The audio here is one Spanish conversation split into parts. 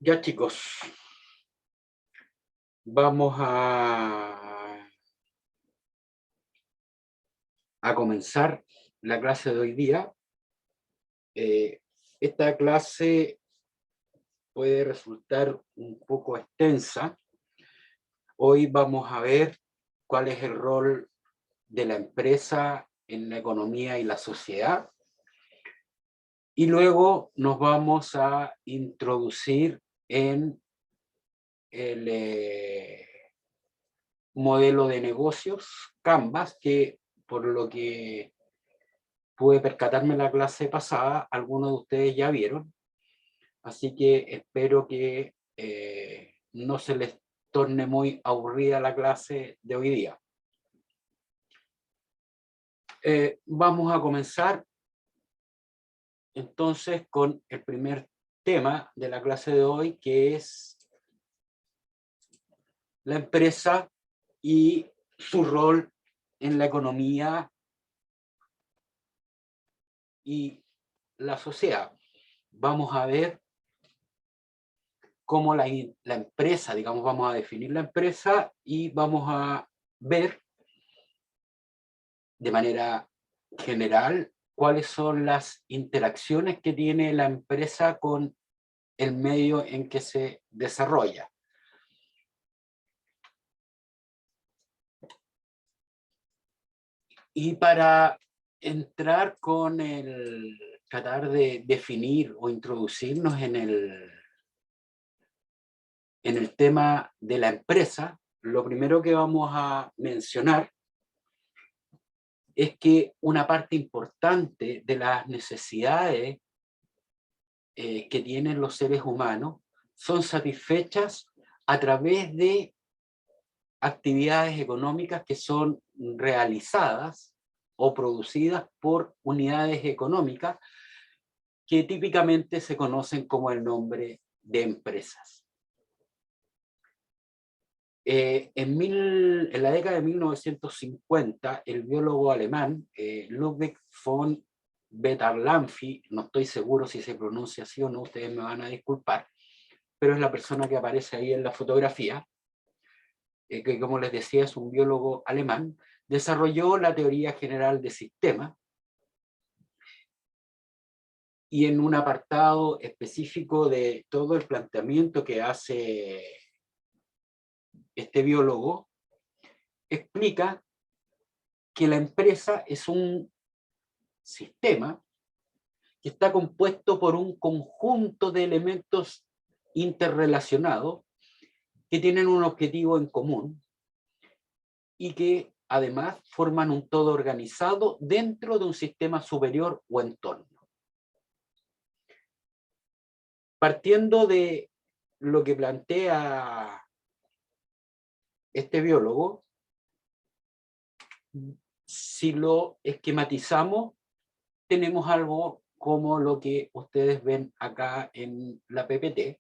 Ya chicos, vamos a comenzar la clase de hoy día. Esta clase puede resultar un poco extensa. Hoy vamos a ver cuál es el rol de la empresa en la economía y la sociedad. Y luego nos vamos a introducir en el modelo de negocios, Canvas, que por lo que pude percatarme en la clase pasada, algunos de ustedes ya vieron, así que espero que no se les torne muy aburrida la clase de hoy día. Vamos a comenzar entonces con el primer tema de la clase de hoy, que es la empresa y su rol en la economía y la sociedad. Vamos a ver cómo la empresa, digamos, vamos a definir la empresa y vamos a ver de manera general cuáles son las interacciones que tiene la empresa con el medio en que se desarrolla. Y para entrar con tratar de definir o introducirnos en el tema de la empresa, lo primero que vamos a mencionar es que una parte importante de las necesidades que tienen los seres humanos son satisfechas a través de actividades económicas que son realizadas o producidas por unidades económicas que típicamente se conocen como el nombre de empresas. En la década de 1950, el biólogo alemán Ludwig von Betternamfi, no estoy seguro si se pronuncia así o no, ustedes me van a disculpar, pero es la persona que aparece ahí en la fotografía, que como les decía es un biólogo alemán, desarrolló la teoría general de sistemas, y en un apartado específico de todo el planteamiento que hace este biólogo, explica que la empresa es un sistema que está compuesto por un conjunto de elementos interrelacionados que tienen un objetivo en común y que además forman un todo organizado dentro de un sistema superior o entorno. Partiendo de lo que plantea este biólogo, si lo esquematizamos, tenemos algo como lo que ustedes ven acá en la PPT,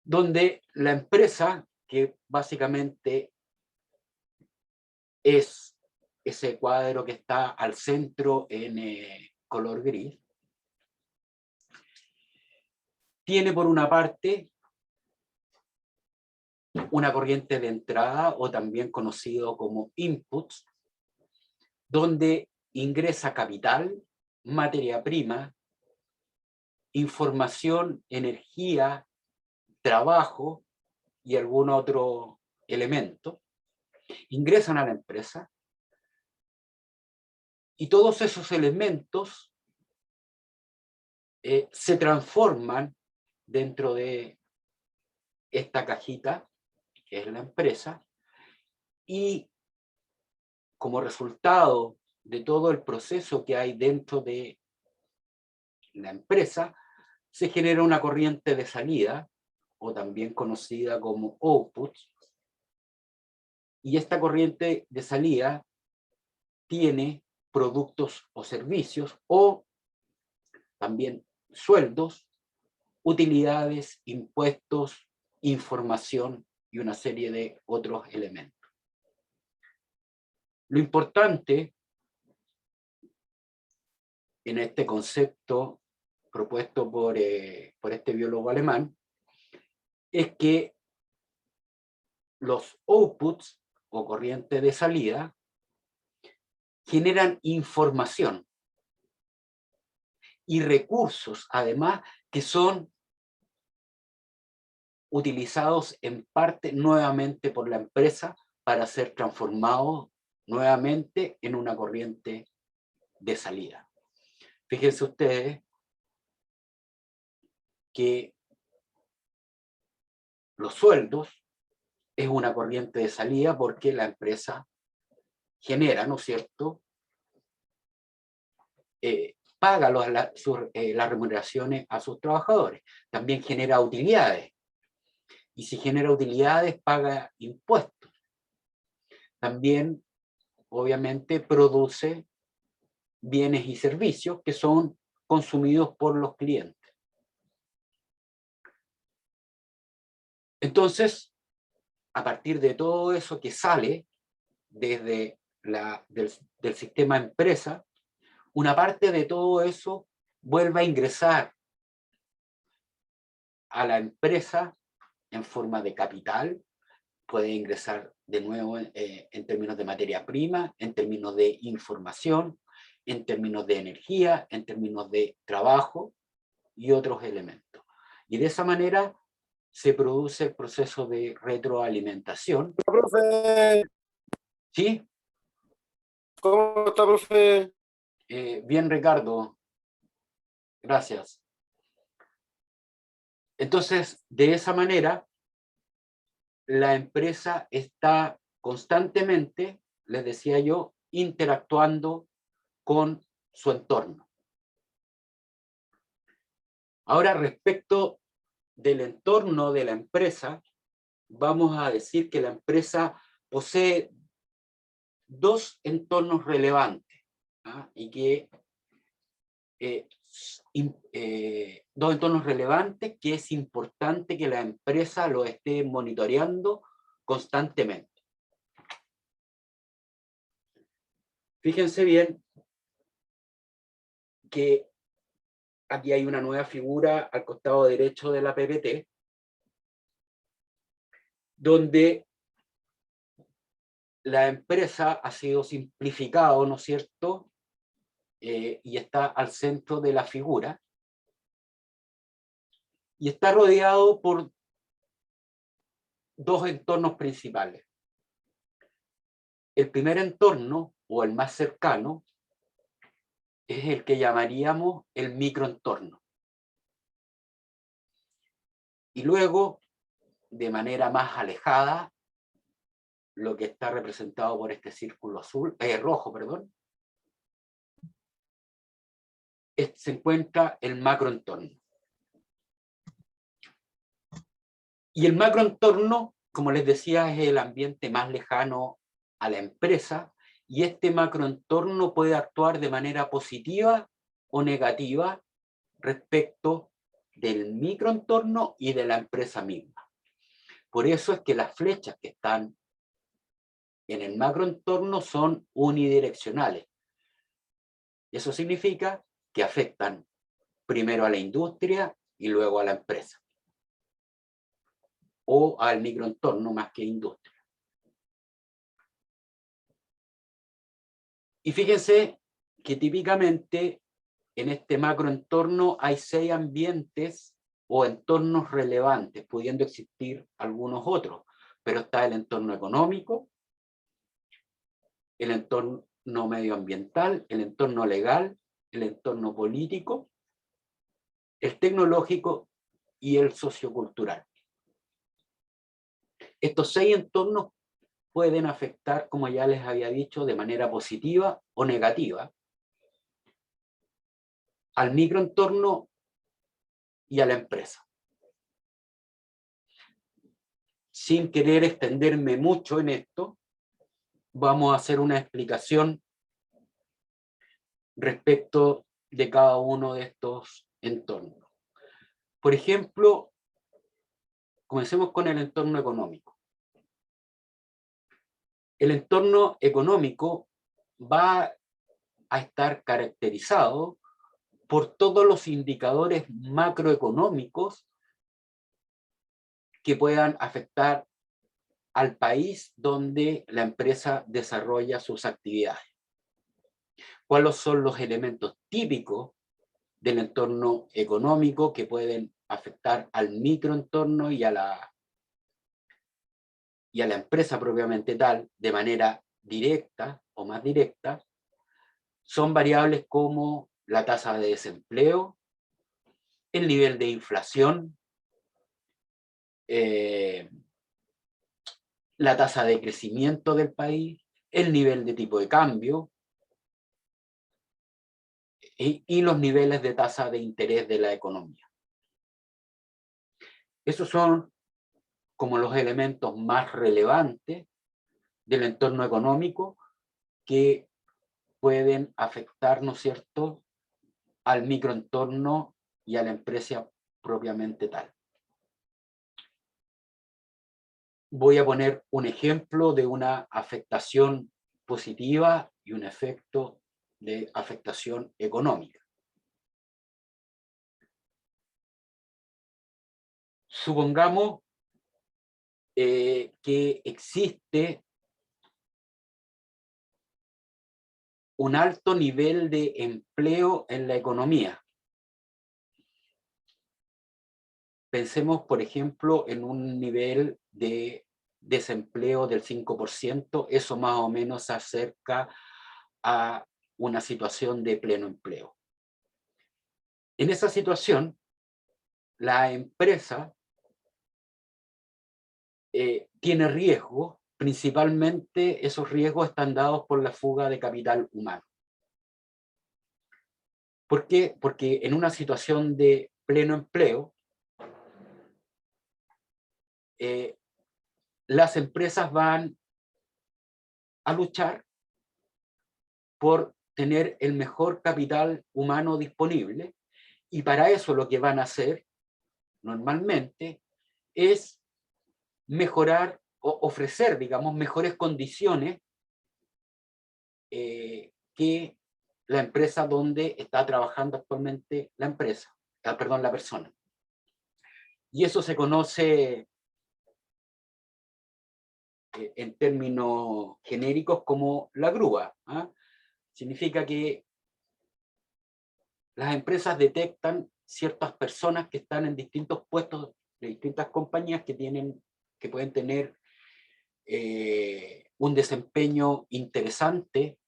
donde la empresa, que básicamente es ese cuadro que está al centro en color gris, tiene por una parte una corriente de entrada, o también conocido como inputs, donde ingresa capital, materia prima, información, energía, trabajo y algún otro elemento, ingresan a la empresa y todos esos elementos se transforman dentro de esta cajita, que es la empresa, y como resultado de todo el proceso que hay dentro de la empresa, se genera una corriente de salida, o también conocida como output, y esta corriente de salida tiene productos o servicios, o también sueldos, utilidades, impuestos, información y una serie de otros elementos. Lo importante en este concepto propuesto por este biólogo alemán, es que los outputs o corrientes de salida generan información y recursos, además, que son utilizados en parte nuevamente por la empresa para ser transformados nuevamente en una corriente de salida. Fíjense ustedes que los sueldos es una corriente de salida porque la empresa genera, ¿no es cierto?, paga las remuneraciones a sus trabajadores. También genera utilidades. Y si genera utilidades, paga impuestos. También, obviamente, produce bienes y servicios que son consumidos por los clientes. Entonces, a partir de todo eso que sale desde del sistema empresa, una parte de todo eso vuelve a ingresar a la empresa en forma de capital, puede ingresar de nuevo en términos de materia prima, en términos de información, en términos de energía, en términos de trabajo y otros elementos. Y de esa manera se produce el proceso de retroalimentación. Profe, ¿Sí? ¿cómo está, profe? Bien, Ricardo. Gracias. Entonces, de esa manera, la empresa está constantemente, les decía yo, interactuando con su entorno. Ahora, respecto del entorno de la empresa, vamos a decir que la empresa posee dos entornos relevantes, ¿ah? Y que dos entornos relevantes que es importante que la empresa lo esté monitoreando constantemente. Fíjense bien que aquí hay una nueva figura al costado derecho de la PPT, donde la empresa ha sido simplificado, ¿no es cierto? Y está al centro de la figura. Y está rodeado por dos entornos principales. El primer entorno, o el más cercano, es el que llamaríamos el microentorno. Y luego, de manera más alejada, lo que está representado por este círculo rojo, perdón, se encuentra el macroentorno. Y el macroentorno, como les decía, es el ambiente más lejano a la empresa, y este macroentorno puede actuar de manera positiva o negativa respecto del microentorno y de la empresa misma. Por eso es que las flechas que están en el macroentorno son unidireccionales. Eso significa que afectan primero a la industria y luego a la empresa, o al microentorno más que industria. Y fíjense que típicamente en este macroentorno hay 6 ambientes o entornos relevantes, pudiendo existir algunos otros, pero está el entorno económico, el entorno medioambiental, el entorno legal, el entorno político, el tecnológico y el sociocultural. Estos 6 entornos pueden afectar, como ya les había dicho, de manera positiva o negativa al microentorno y a la empresa. Sin querer extenderme mucho en esto, vamos a hacer una explicación respecto de cada uno de estos entornos. Por ejemplo, comencemos con el entorno económico. El entorno económico va a estar caracterizado por todos los indicadores macroeconómicos que puedan afectar al país donde la empresa desarrolla sus actividades. ¿Cuáles son los elementos típicos del entorno económico que pueden afectar al microentorno y a la empresa propiamente tal, de manera directa o más directa? Son variables como la tasa de desempleo, el nivel de inflación, la tasa de crecimiento del país, el nivel de tipo de cambio y los niveles de tasa de interés de la economía. Esos son como los elementos más relevantes del entorno económico que pueden afectar, ¿no es cierto?, al microentorno y a la empresa propiamente tal. Voy a poner un ejemplo de una afectación positiva y un efecto de afectación económica. Supongamos que existe un alto nivel de empleo en la economía. Pensemos, por ejemplo, en un nivel de desempleo del 5%, eso más o menos se acerca a una situación de pleno empleo. En esa situación, la empresa tiene riesgo, principalmente esos riesgos están dados por la fuga de capital humano. ¿Por qué? Porque en una situación de pleno empleo, las empresas van a luchar por tener el mejor capital humano disponible, y para eso lo que van a hacer normalmente es mejorar o ofrecer, digamos, mejores condiciones que la empresa donde está trabajando actualmente la persona. Y eso se conoce en términos genéricos como la grúa. Significa que las empresas detectan ciertas personas que están en distintos puestos de distintas compañías que pueden tener un desempeño interesante,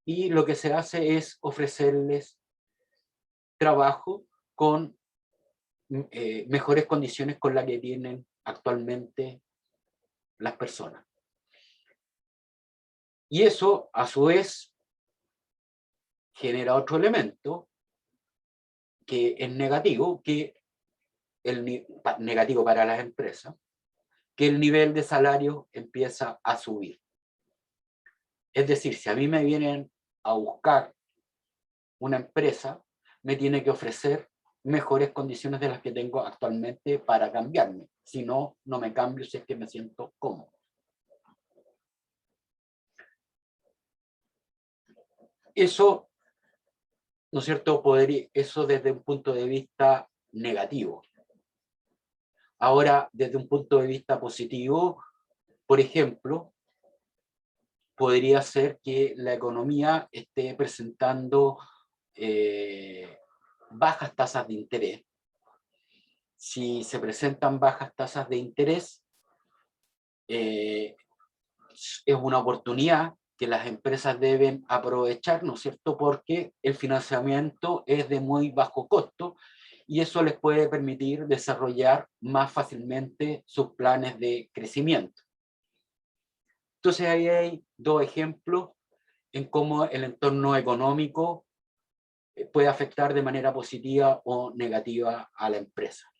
y lo que se hace es ofrecerles trabajo con mejores condiciones con las que tienen actualmente las personas. Y eso, a su vez, genera otro elemento que es negativo, negativo para las empresas, que el nivel de salario empieza a subir. Es decir, si a mí me vienen a buscar una empresa, me tiene que ofrecer mejores condiciones de las que tengo actualmente para cambiarme. Si no, no me cambio si es que me siento cómodo. Eso, ¿no es cierto?, eso desde un punto de vista negativo. Ahora, desde un punto de vista positivo, por ejemplo, podría ser que la economía esté presentando bajas tasas de interés. Si se presentan bajas tasas de interés, es una oportunidad que las empresas deben aprovechar, ¿no es cierto?, porque el financiamiento es de muy bajo costo y eso les puede permitir desarrollar más fácilmente sus planes de crecimiento. Entonces ahí hay dos ejemplos en cómo el entorno económico puede afectar de manera positiva o negativa a la empresa.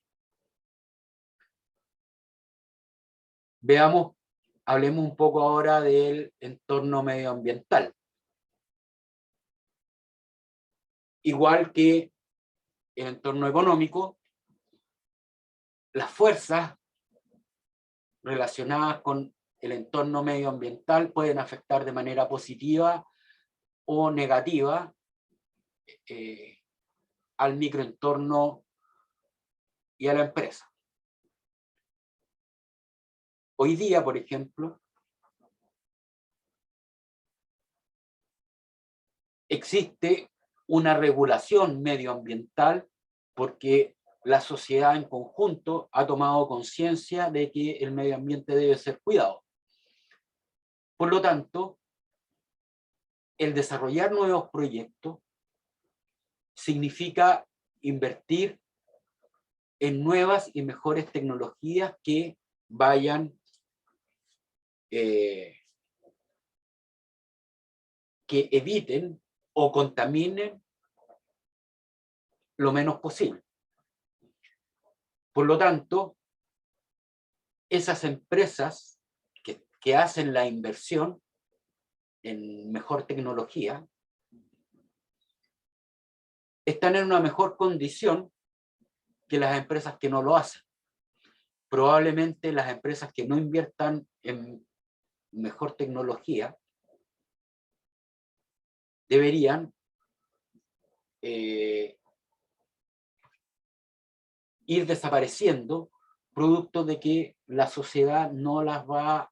Hablemos un poco ahora del entorno medioambiental. Igual que el entorno económico, las fuerzas relacionadas con el entorno medioambiental pueden afectar de manera positiva o negativa al microentorno y a la empresa. Hoy día, por ejemplo, existe una regulación medioambiental porque la sociedad en conjunto ha tomado conciencia de que el medio ambiente debe ser cuidado. Por lo tanto, el desarrollar nuevos proyectos significa invertir en nuevas y mejores tecnologías que vayan que eviten o contaminen lo menos posible. Por lo tanto, esas empresas que hacen la inversión en mejor tecnología están en una mejor condición que las empresas que no lo hacen. Probablemente las empresas que no inviertan en mejor tecnología deberían ir desapareciendo producto de que la sociedad no las va a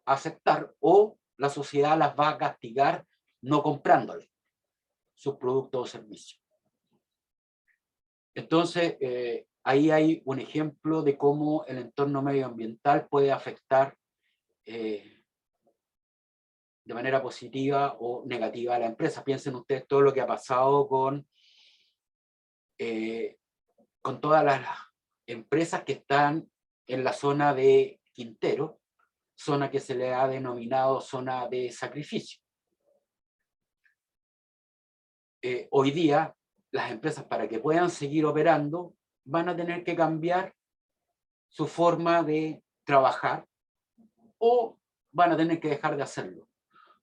aceptar o la sociedad las va a castigar no comprándoles sus productos o servicios. Entonces, ahí hay un ejemplo de cómo el entorno medioambiental puede afectar de manera positiva o negativa a la empresa. Piensen ustedes todo lo que ha pasado con todas las empresas que están en la zona de Quintero, zona que se le ha denominado zona de sacrificio. Hoy día, las empresas, para que puedan seguir operando, van a tener que cambiar su forma de trabajar o van a tener que dejar de hacerlo,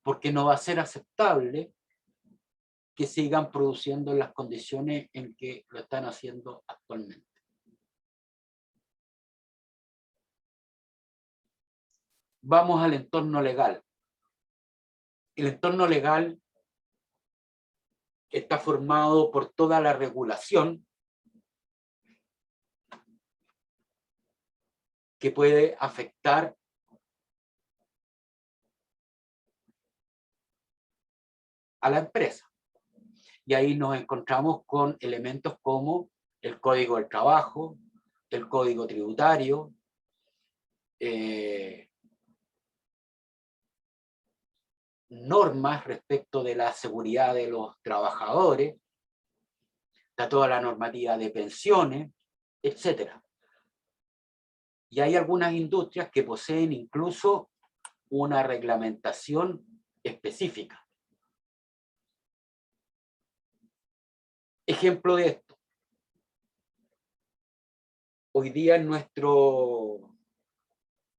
porque no va a ser aceptable que sigan produciendo en las condiciones en que lo están haciendo actualmente. Vamos al entorno legal. El entorno legal está formado por toda la regulación que puede afectar a la empresa. Y ahí nos encontramos con elementos como el Código del Trabajo, el Código Tributario, normas respecto de la seguridad de los trabajadores, está toda la normativa de pensiones, etc. Y hay algunas industrias que poseen incluso una reglamentación específica. Ejemplo de esto. Hoy día en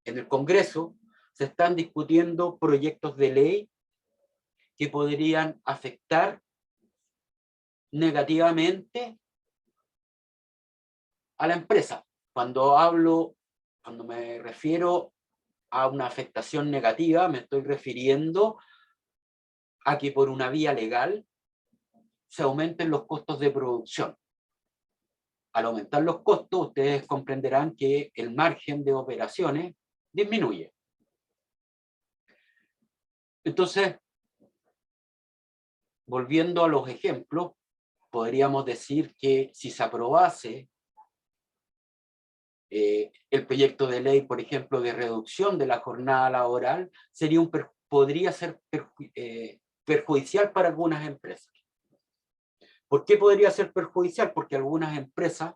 el Congreso se están discutiendo proyectos de ley que podrían afectar negativamente a la empresa. Cuando me refiero a una afectación negativa, me estoy refiriendo a que por una vía legal se aumenten los costos de producción. Al aumentar los costos, ustedes comprenderán que el margen de operaciones disminuye. Entonces, volviendo a los ejemplos, podríamos decir que si se aprobase el proyecto de ley, por ejemplo, de reducción de la jornada laboral, podría ser perjudicial para algunas empresas. ¿Por qué podría ser perjudicial? Porque algunas empresas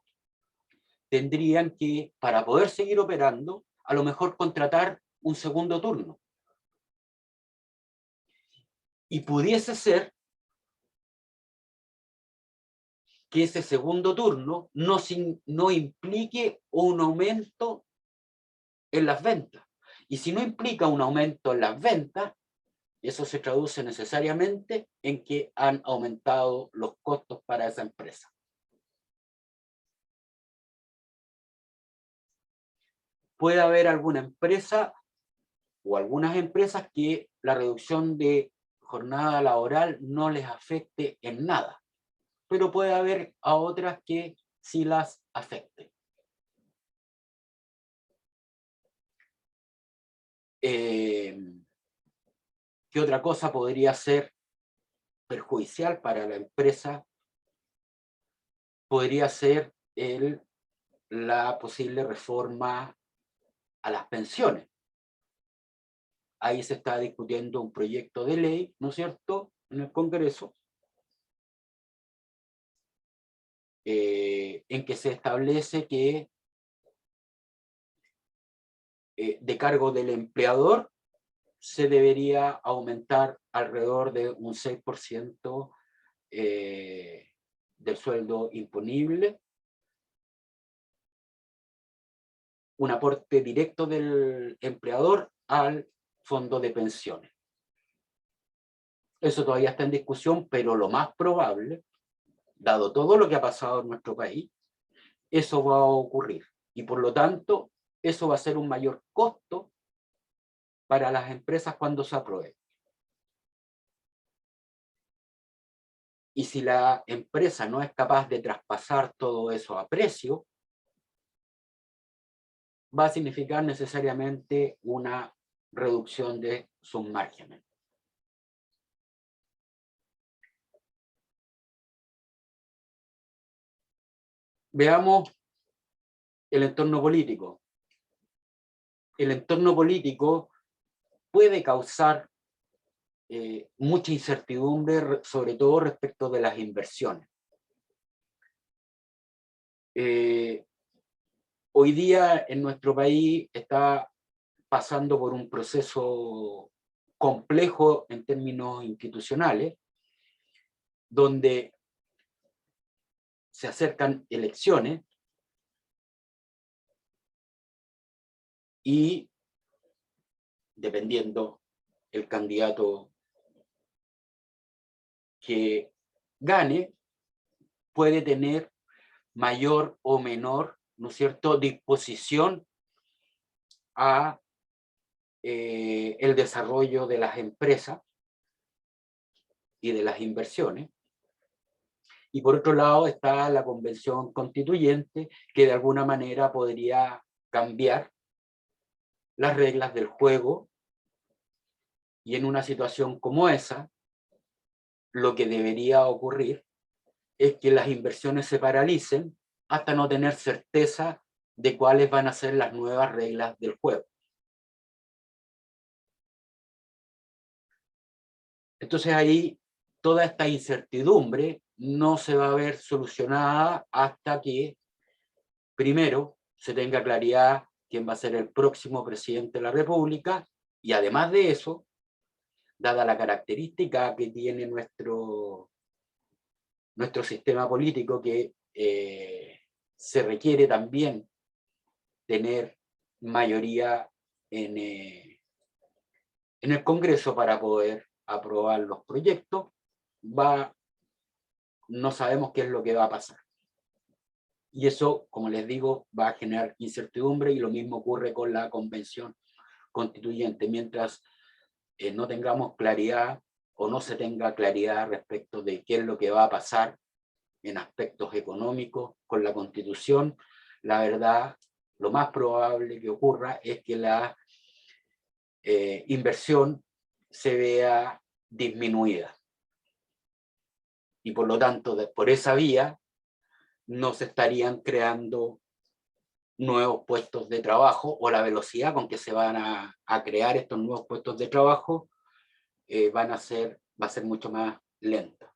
tendrían que, para poder seguir operando, a lo mejor contratar un segundo turno. Y pudiese ser que ese segundo turno no implique un aumento en las ventas. Y si no implica un aumento en las ventas, eso se traduce necesariamente en que han aumentado los costos para esa empresa. Puede haber alguna empresa o algunas empresas que la reducción de jornada laboral no les afecte en nada. pero puede haber a otras que sí las afecten. ¿Qué otra cosa podría ser perjudicial para la empresa? Podría ser la posible reforma a las pensiones. Ahí se está discutiendo un proyecto de ley, ¿no es cierto?, en el Congreso, en que se establece que de cargo del empleador se debería aumentar alrededor de un 6% del sueldo imponible, un aporte directo del empleador al fondo de pensiones. Eso todavía está en discusión, pero lo más probable, dado todo lo que ha pasado en nuestro país, eso va a ocurrir. Y por lo tanto, eso va a ser un mayor costo para las empresas cuando se apruebe. Y si la empresa no es capaz de traspasar todo eso a precio, va a significar necesariamente una reducción de sus márgenes. Veamos el entorno político. El entorno político puede causar mucha incertidumbre, sobre todo respecto de las inversiones. Hoy día en nuestro país está pasando por un proceso complejo en términos institucionales, donde se acercan elecciones y, dependiendo el candidato que gane, puede tener mayor o menor, ¿no es cierto?, disposición a el desarrollo de las empresas y de las inversiones. Y por otro lado está la Convención Constituyente, que de alguna manera podría cambiar las reglas del juego, y en una situación como esa, lo que debería ocurrir es que las inversiones se paralicen hasta no tener certeza de cuáles van a ser las nuevas reglas del juego. Entonces ahí toda esta incertidumbre no se va a ver solucionada hasta que primero se tenga claridad quién va a ser el próximo presidente de la República, y además de eso, dada la característica que tiene nuestro sistema político, que se requiere también tener mayoría en el Congreso para poder aprobar los proyectos, no sabemos qué es lo que va a pasar. Y eso, como les digo, va a generar incertidumbre, y lo mismo ocurre con la Convención Constituyente. Mientras no tengamos claridad o no se tenga claridad respecto de qué es lo que va a pasar en aspectos económicos con la Constitución, la verdad, lo más probable que ocurra es que la inversión se vea disminuida. Y por lo tanto, por esa vía, no se estarían creando nuevos puestos de trabajo, o la velocidad con que se van a crear estos nuevos puestos de trabajo va a ser mucho más lenta.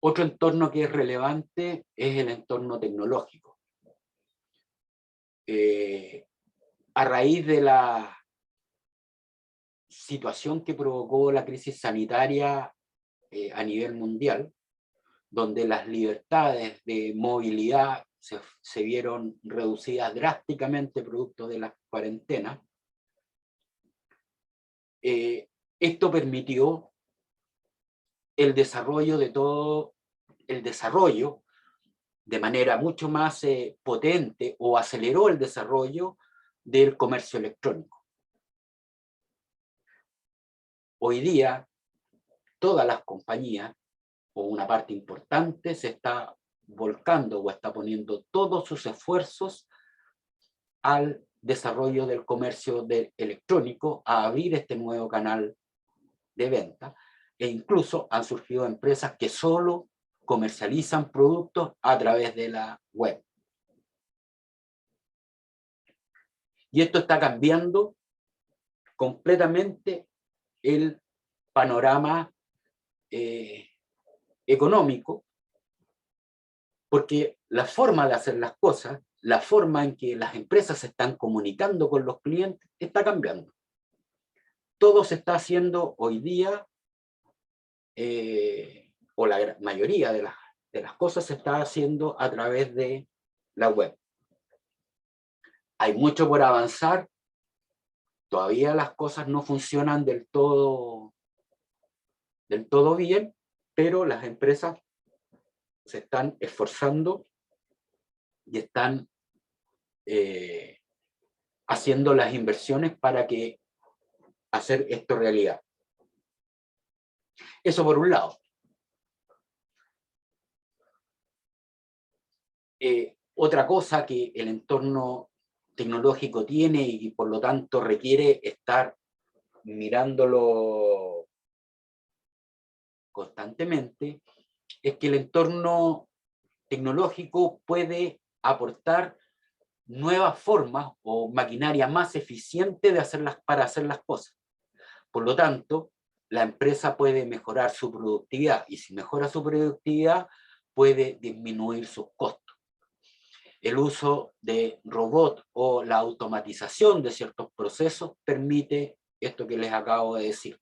Otro entorno que es relevante es el entorno tecnológico. A raíz de la situación que provocó la crisis sanitaria a nivel mundial, donde las libertades de movilidad se vieron reducidas drásticamente producto de la cuarentena, esto permitió el desarrollo de manera mucho más potente, o aceleró el desarrollo del comercio electrónico. Hoy día, todas las compañías o una parte importante, se está volcando o está poniendo todos sus esfuerzos al desarrollo del comercio electrónico, a abrir este nuevo canal de venta, e incluso han surgido empresas que solo comercializan productos a través de la web. Y esto está cambiando completamente el panorama económico, porque la forma de hacer las cosas, la forma en que las empresas se están comunicando con los clientes, está cambiando. Todo se está haciendo hoy día, o la mayoría de las cosas se está haciendo a través de la web. Hay mucho por avanzar, todavía las cosas no funcionan del todo bien, pero las empresas se están esforzando y están haciendo las inversiones para hacer esto realidad. Eso por un lado. Otra cosa que el entorno tecnológico tiene y por lo tanto requiere estar mirándolo constantemente, es que el entorno tecnológico puede aportar nuevas formas o maquinaria más eficiente para hacer las cosas. Por lo tanto, la empresa puede mejorar su productividad, y si mejora su productividad, puede disminuir sus costos. El uso de robots o la automatización de ciertos procesos permite esto que les acabo de decir.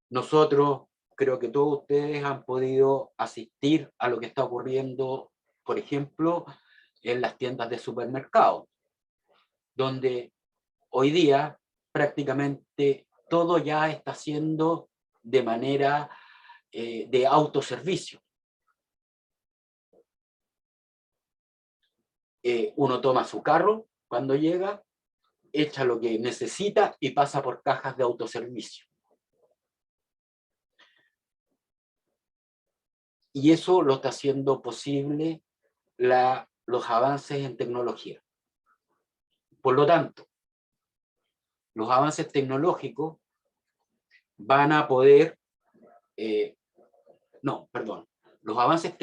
Nosotros, creo que todos ustedes han podido asistir a lo que está ocurriendo, por ejemplo, en las tiendas de supermercados, donde hoy día prácticamente todo ya está haciendo de manera de autoservicio. Uno toma su carro cuando llega, echa lo que necesita y pasa por cajas de autoservicio. Y eso lo está haciendo posible los avances en tecnología. Por lo tanto, los avances tecnológicos van a poder, los avances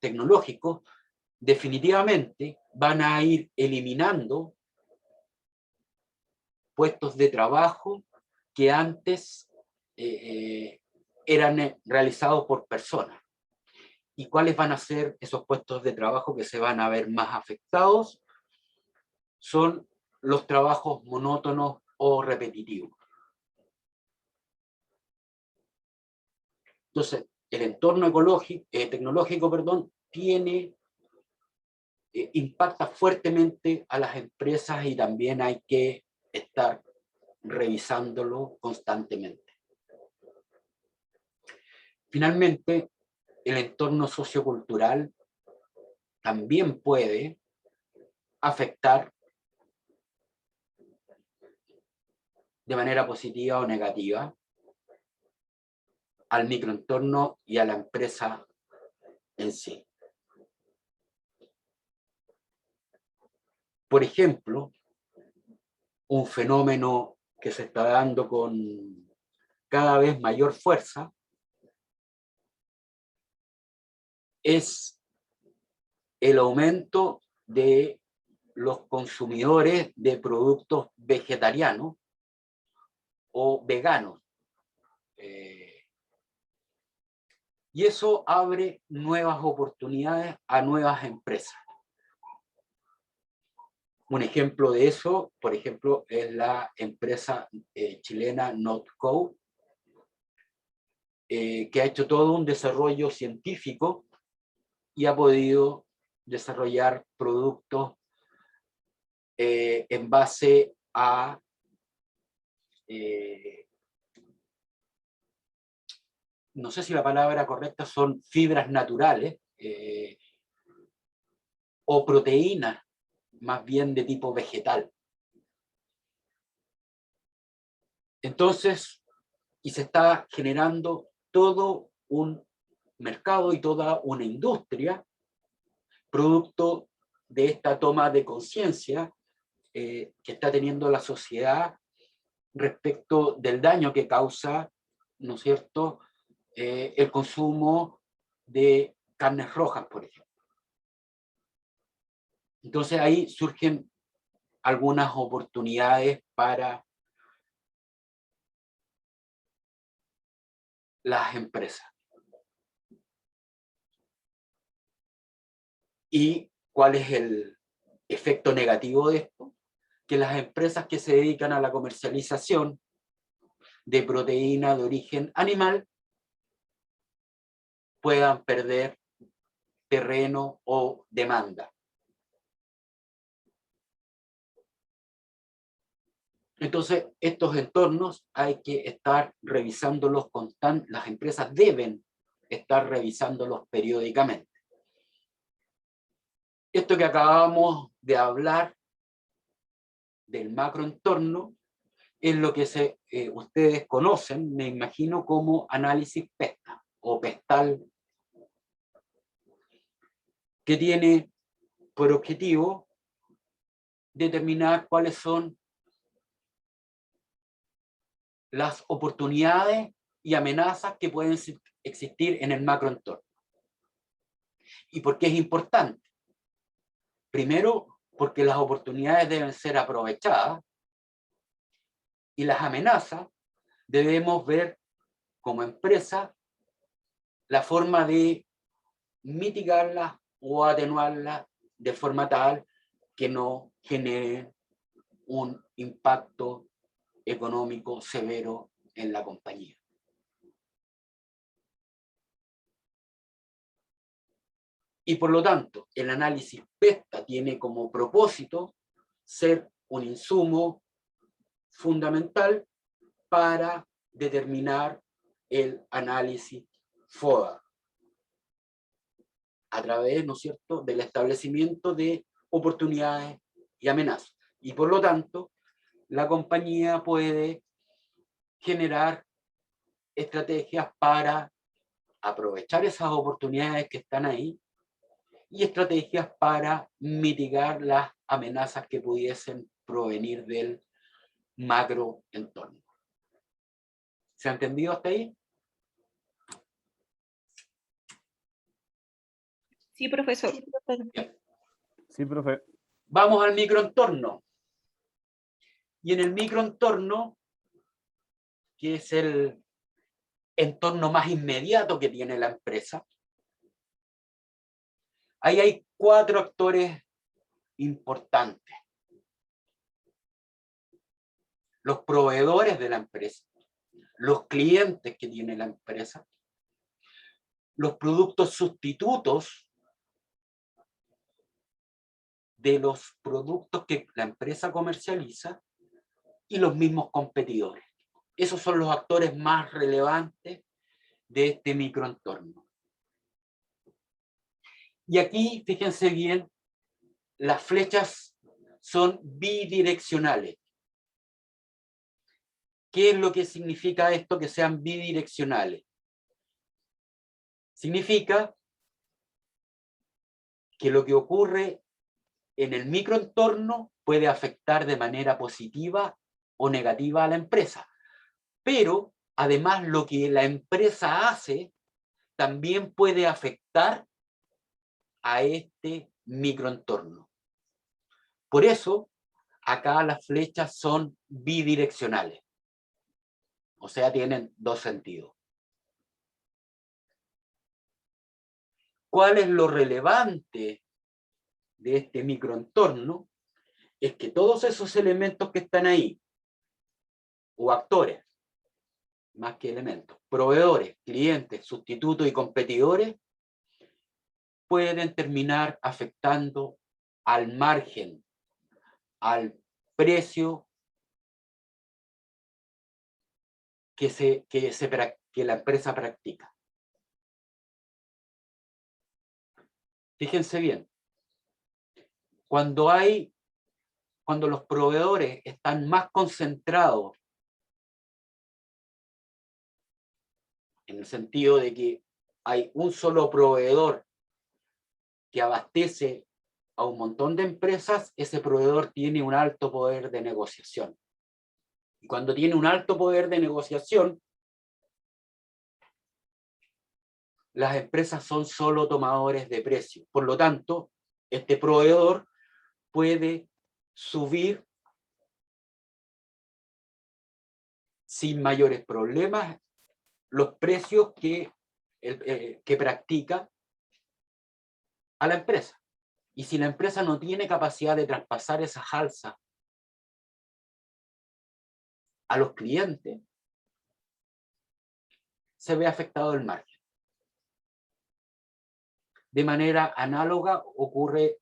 tecnológicos definitivamente van a ir eliminando puestos de trabajo que antes eran realizados por personas. ¿Y cuáles van a ser esos puestos de trabajo que se van a ver más afectados? Son los trabajos monótonos o repetitivos. Entonces, el entorno tecnológico, impacta fuertemente a las empresas y también hay que estar revisándolo constantemente. Finalmente, el entorno sociocultural también puede afectar de manera positiva o negativa al microentorno y a la empresa en sí. Por ejemplo, un fenómeno que se está dando con cada vez mayor fuerza es el aumento de los consumidores de productos vegetarianos o veganos. Y eso abre nuevas oportunidades a nuevas empresas. Un ejemplo de eso, por ejemplo, es la empresa chilena Notco, que ha hecho todo un desarrollo científico y ha podido desarrollar productos en base a no sé si la palabra correcta son fibras naturales o proteínas más bien de tipo vegetal. Entonces, y se está generando todo un mercado y toda una industria, producto de esta toma de conciencia que está teniendo la sociedad respecto del daño que causa, ¿no es cierto?, el consumo de carnes rojas, por ejemplo. Entonces ahí surgen algunas oportunidades para las empresas. ¿Y cuál es el efecto negativo de esto? Que las empresas que se dedican a la comercialización de proteína de origen animal puedan perder terreno o demanda. Entonces, estos entornos hay que estar revisándolos constantemente, las empresas deben estar revisándolos periódicamente. Esto que acabamos de hablar del macroentorno es lo que ustedes conocen, me imagino, como análisis PESTA o PESTAL, que tiene por objetivo determinar cuáles son las oportunidades y amenazas que pueden existir en el macroentorno. ¿Y por qué es importante? Primero, porque las oportunidades deben ser aprovechadas y las amenazas debemos ver como empresa la forma de mitigarlas o atenuarlas de forma tal que no genere un impacto económico severo en la compañía. Y por lo tanto, el análisis PESTA tiene como propósito ser un insumo fundamental para determinar el análisis FODA a través, ¿no es cierto?, del establecimiento de oportunidades y amenazas. Y por lo tanto, la compañía puede generar estrategias para aprovechar esas oportunidades que están ahí y estrategias para mitigar las amenazas que pudiesen provenir del macroentorno. ¿Se ha entendido hasta ahí? Sí, profesor. Bien. Sí, profe. Vamos al microentorno. Y en el microentorno, que es el entorno más inmediato que tiene la empresa, ahí hay 4 actores importantes. Los proveedores de la empresa, los clientes que tiene la empresa, los productos sustitutos de los productos que la empresa comercializa y los mismos competidores. Esos son los actores más relevantes de este microentorno. Y aquí, fíjense bien, las flechas son bidireccionales. ¿Qué es lo que significa esto que sean bidireccionales? Significa que lo que ocurre en el microentorno puede afectar de manera positiva o negativa a la empresa. Pero, además, lo que la empresa hace también puede afectar a este microentorno. Por eso, acá las flechas son bidireccionales. O sea, tienen 2 sentidos. ¿Cuál es lo relevante de este microentorno? Es que todos esos elementos que están ahí, o actores, más que elementos, proveedores, clientes, sustitutos y competidores, pueden terminar afectando al margen, al precio que la empresa practica. Fíjense bien, cuando los proveedores están más concentrados, en el sentido de que hay un solo proveedor que abastece a un montón de empresas, ese proveedor tiene un alto poder de negociación. Y cuando tiene un alto poder de negociación, las empresas son solo tomadores de precio. Por lo tanto, este proveedor puede subir sin mayores problemas los precios que practica a la empresa. Y si la empresa no tiene capacidad de traspasar esas alzas a los clientes, se ve afectado el margen. De manera análoga ocurre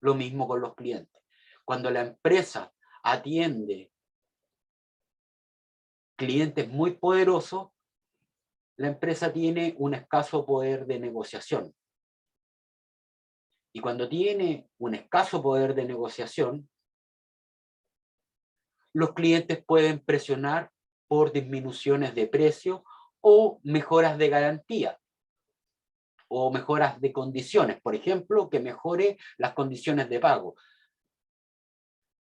lo mismo con los clientes. Cuando la empresa atiende clientes muy poderosos, la empresa tiene un escaso poder de negociación. Y cuando tiene un escaso poder de negociación, los clientes pueden presionar por disminuciones de precio o mejoras de garantía o mejoras de condiciones. Por ejemplo, que mejore las condiciones de pago.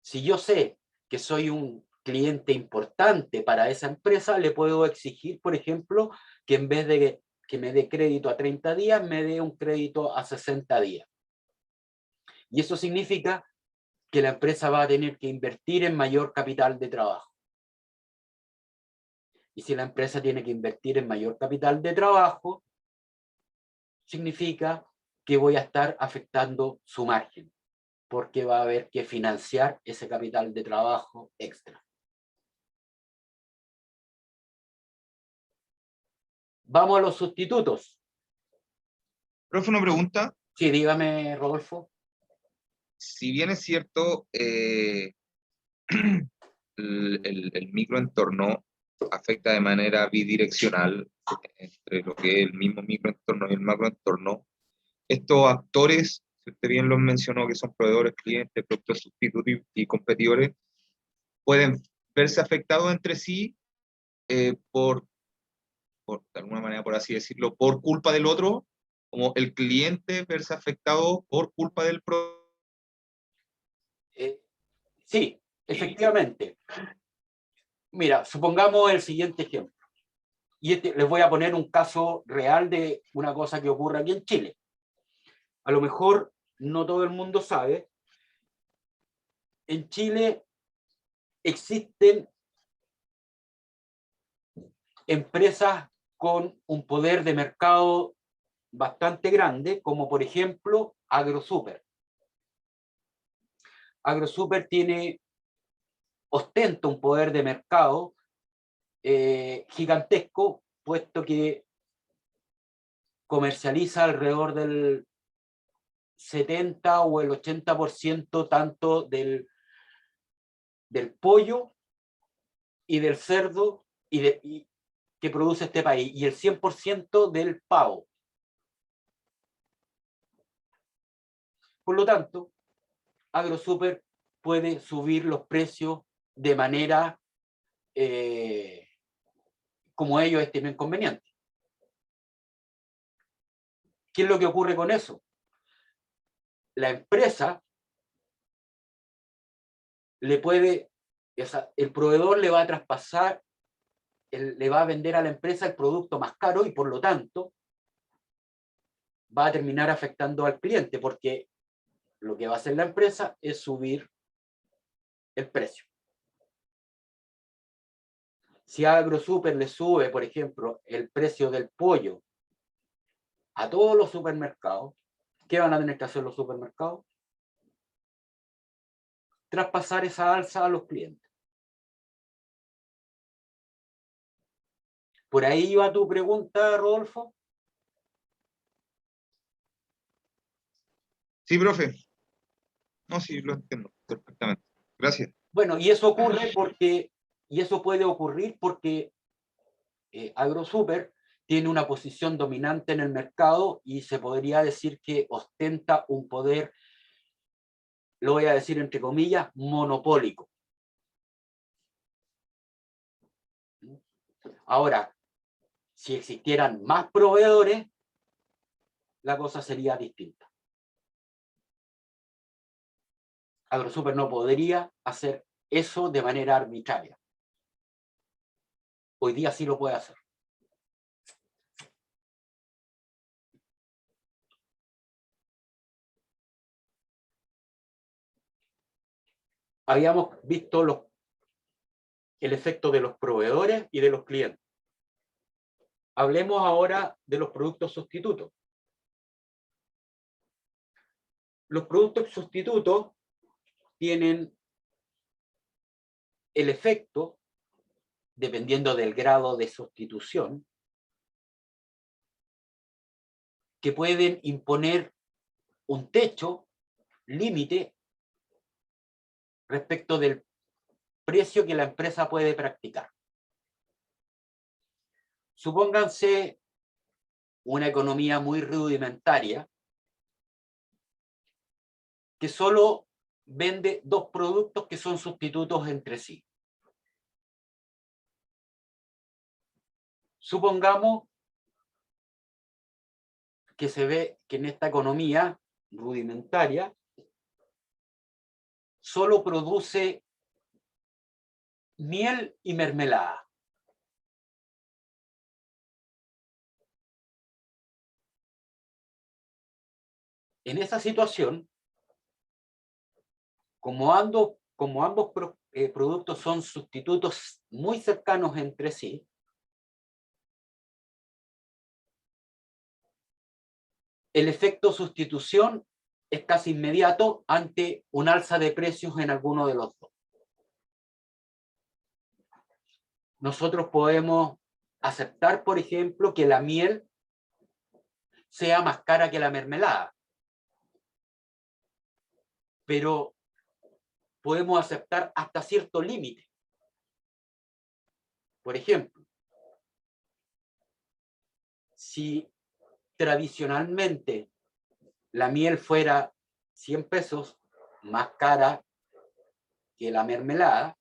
Si yo sé que soy un cliente importante para esa empresa, le puedo exigir, por ejemplo, que en vez de que me dé crédito a 30 días, me dé un crédito a 60 días. Y eso significa que la empresa va a tener que invertir en mayor capital de trabajo. Y si la empresa tiene que invertir en mayor capital de trabajo, significa que voy a estar afectando su margen, porque va a haber que financiar ese capital de trabajo extra. Vamos a los sustitutos. Profe, una pregunta. Sí, dígame, Rodolfo. Si bien es cierto, el microentorno afecta de manera bidireccional entre lo que es el mismo microentorno y el macroentorno, estos actores, si usted bien los mencionó, que son proveedores, clientes, productos sustitutos y competidores, pueden verse afectados entre sí de alguna manera, por así decirlo, por culpa del otro, como el cliente verse afectado por culpa del producto. Sí, efectivamente. Mira, supongamos el siguiente ejemplo. Y les voy a poner un caso real de una cosa que ocurre aquí en Chile. A lo mejor no todo el mundo sabe. En Chile existen empresas con un poder de mercado bastante grande, como por ejemplo AgroSuper. AgroSuper ostenta un poder de mercado gigantesco, puesto que comercializa alrededor del 70 o el 80% tanto del pollo y del cerdo que produce este país, y el 100% del pavo. Por lo tanto, AgroSuper puede subir los precios de manera como ellos estimen conveniente. ¿Qué es lo que ocurre con eso? La empresa el proveedor le va a traspasar, le va a vender a la empresa el producto más caro y por lo tanto va a terminar afectando al cliente, porque lo que va a hacer la empresa es subir el precio. Si AgroSuper le sube, por ejemplo, el precio del pollo a todos los supermercados, ¿qué van a tener que hacer los supermercados? Traspasar esa alza a los clientes. ¿Por ahí iba tu pregunta, Rodolfo? Sí, profe. No, sí, lo entiendo perfectamente. Gracias. Bueno, y eso puede ocurrir porque AgroSuper tiene una posición dominante en el mercado y se podría decir que ostenta un poder, lo voy a decir entre comillas, monopólico. Ahora, Si existieran más proveedores, la cosa sería distinta. AgroSuper no podría hacer eso de manera arbitraria. Hoy día sí lo puede hacer. Habíamos visto el efecto de los proveedores y de los clientes. Hablemos ahora de los productos sustitutos. Los productos sustitutos tienen el efecto, dependiendo del grado de sustitución, que pueden imponer un techo, límite, respecto del precio que la empresa puede practicar. Supónganse una economía muy rudimentaria que solo vende dos productos que son sustitutos entre sí. Supongamos que se ve que en esta economía rudimentaria solo produce miel y mermelada. En esa situación, como ambos productos son sustitutos muy cercanos entre sí, el efecto sustitución es casi inmediato ante un alza de precios en alguno de los dos. Nosotros podemos aceptar, por ejemplo, que la miel sea más cara que la mermelada, pero podemos aceptar hasta cierto límite. Por ejemplo, si tradicionalmente la miel fuera 100 pesos más cara que la mermelada,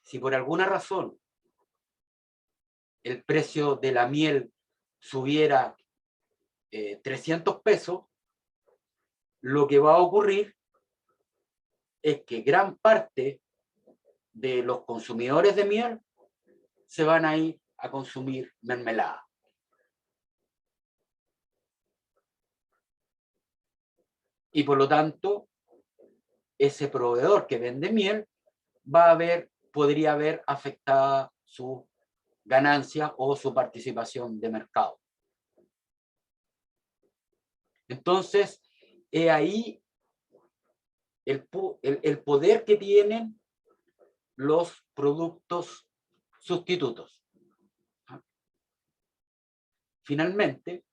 si por alguna razón el precio de la miel subiera 300 pesos, lo que va a ocurrir es que gran parte de los consumidores de miel se van a ir a consumir mermelada. Y por lo tanto, ese proveedor que vende miel podría haber afectada su ganancia o su participación de mercado. Entonces, he ahí el poder que tienen los productos sustitutos. Finalmente,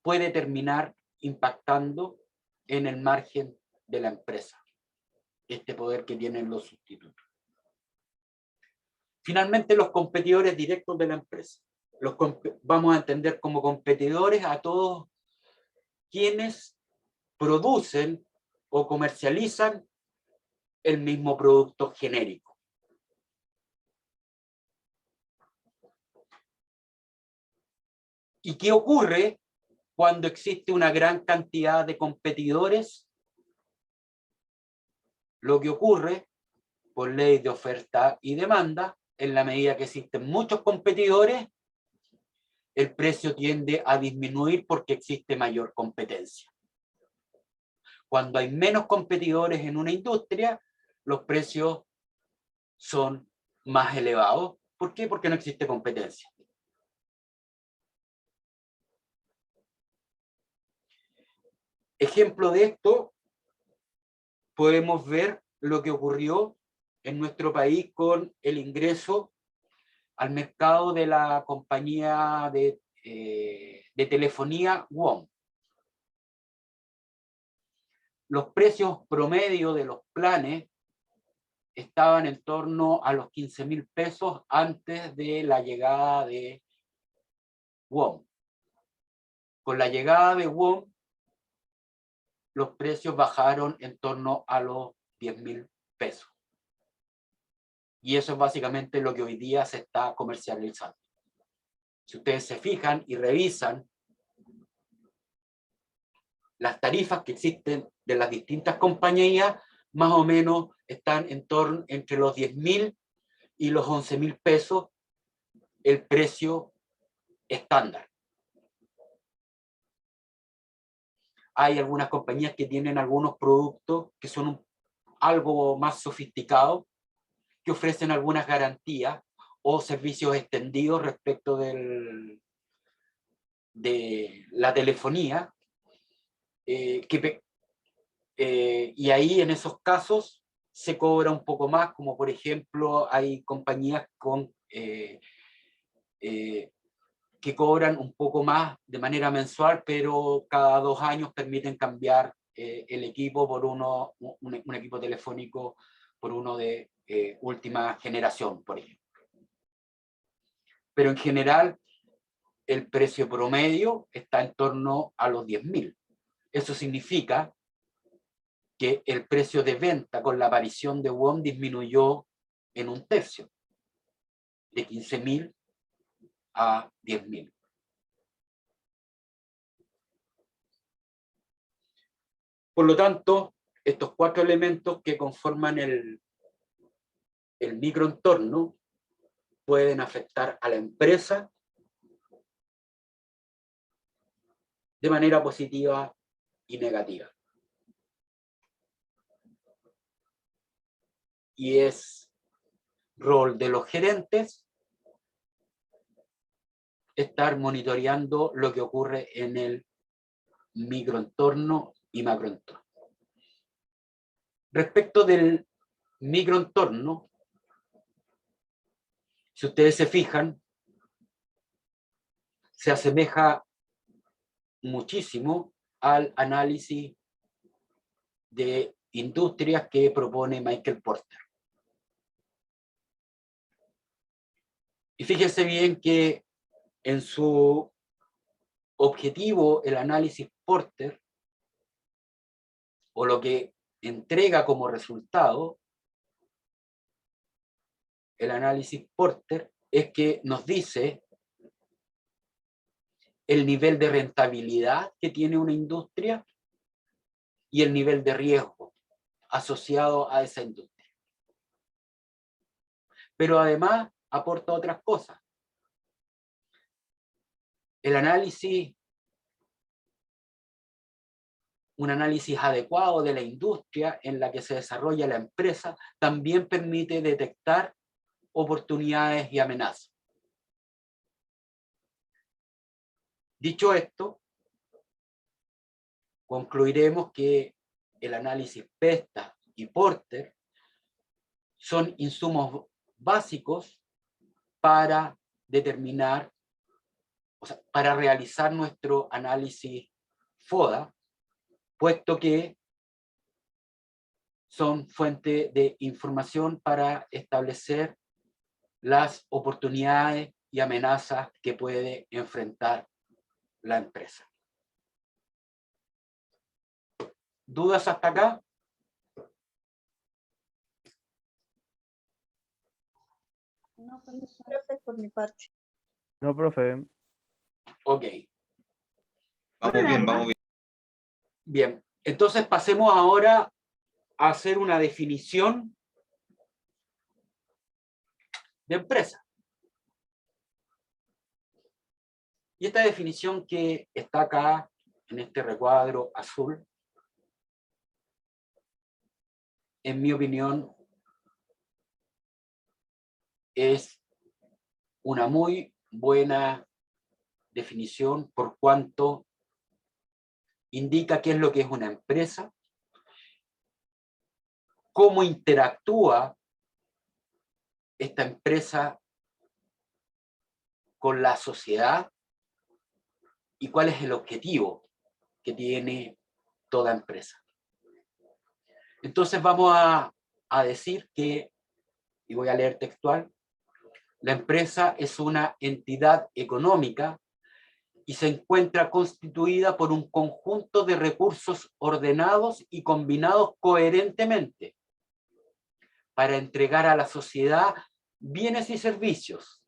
puede terminar impactando en el margen de la empresa, este poder que tienen los sustitutos. Finalmente, los competidores directos de la empresa. Vamos a entender como competidores a todos quienes producen o comercializan el mismo producto genérico. ¿Y qué ocurre cuando existe una gran cantidad de competidores? Lo que ocurre, por ley de oferta y demanda, en la medida que existen muchos competidores, el precio tiende a disminuir porque existe mayor competencia. Cuando hay menos competidores en una industria, los precios son más elevados. ¿Por qué? Porque no existe competencia. Ejemplo de esto, podemos ver lo que ocurrió en nuestro país con el ingreso al mercado de la compañía de telefonía WOM. Los precios promedio de los planes estaban en torno a los 15.000 pesos antes de la llegada de WOM. Con la llegada de WOM, los precios bajaron en torno a los 10.000 pesos. Y eso es básicamente lo que hoy día se está comercializando. Si ustedes se fijan y revisan las tarifas que existen de las distintas compañías, más o menos están en torno entre los 10.000 y los 11.000 pesos el precio estándar. Hay algunas compañías que tienen algunos productos que son algo más sofisticados, que ofrecen algunas garantías o servicios extendidos respecto de la telefonía, y ahí en esos casos se cobra un poco más, como por ejemplo hay compañías que cobran un poco más de manera mensual, pero cada 2 años permiten cambiar el equipo por un equipo telefónico por uno de última generación, por ejemplo. Pero en general, el precio promedio está en torno a los 10.000. Eso significa que el precio de venta con la aparición de WOM disminuyó en 1/3, de 15.000 a 10.000. Por lo tanto, estos 4 elementos que conforman el microentorno pueden afectar a la empresa de manera positiva y negativa. Y es rol de los gerentes estar monitoreando lo que ocurre en el microentorno y macroentorno. Respecto del microentorno, si ustedes se fijan, se asemeja muchísimo al análisis de industrias que propone Michael Porter. Y fíjense bien que en su objetivo, el análisis Porter, o lo que entrega como resultado, el análisis Porter, es que nos dice el nivel de rentabilidad que tiene una industria y el nivel de riesgo asociado a esa industria. Pero además aporta otras cosas. El análisis, un análisis adecuado de la industria en la que se desarrolla la empresa, también permite detectar oportunidades y amenazas. Dicho esto, concluiremos que el análisis PESTA y Porter son insumos básicos para determinar, o sea, para realizar nuestro análisis FODA, puesto que son fuente de información para establecer las oportunidades y amenazas que puede enfrentar la empresa. ¿Dudas hasta acá? No, profe, por mi parte. No, profe. Ok. Vamos bien, vamos bien. Bien, entonces pasemos ahora a hacer una definición de empresa. Y esta definición que está acá en este recuadro azul, en mi opinión, es una muy buena definición por cuanto indica qué es lo que es una empresa, cómo interactúa esta empresa con la sociedad y cuál es el objetivo que tiene toda empresa. Entonces vamos a decir que, y voy a leer textual, la empresa es una entidad económica y se encuentra constituida por un conjunto de recursos ordenados y combinados coherentemente para entregar a la sociedad bienes y servicios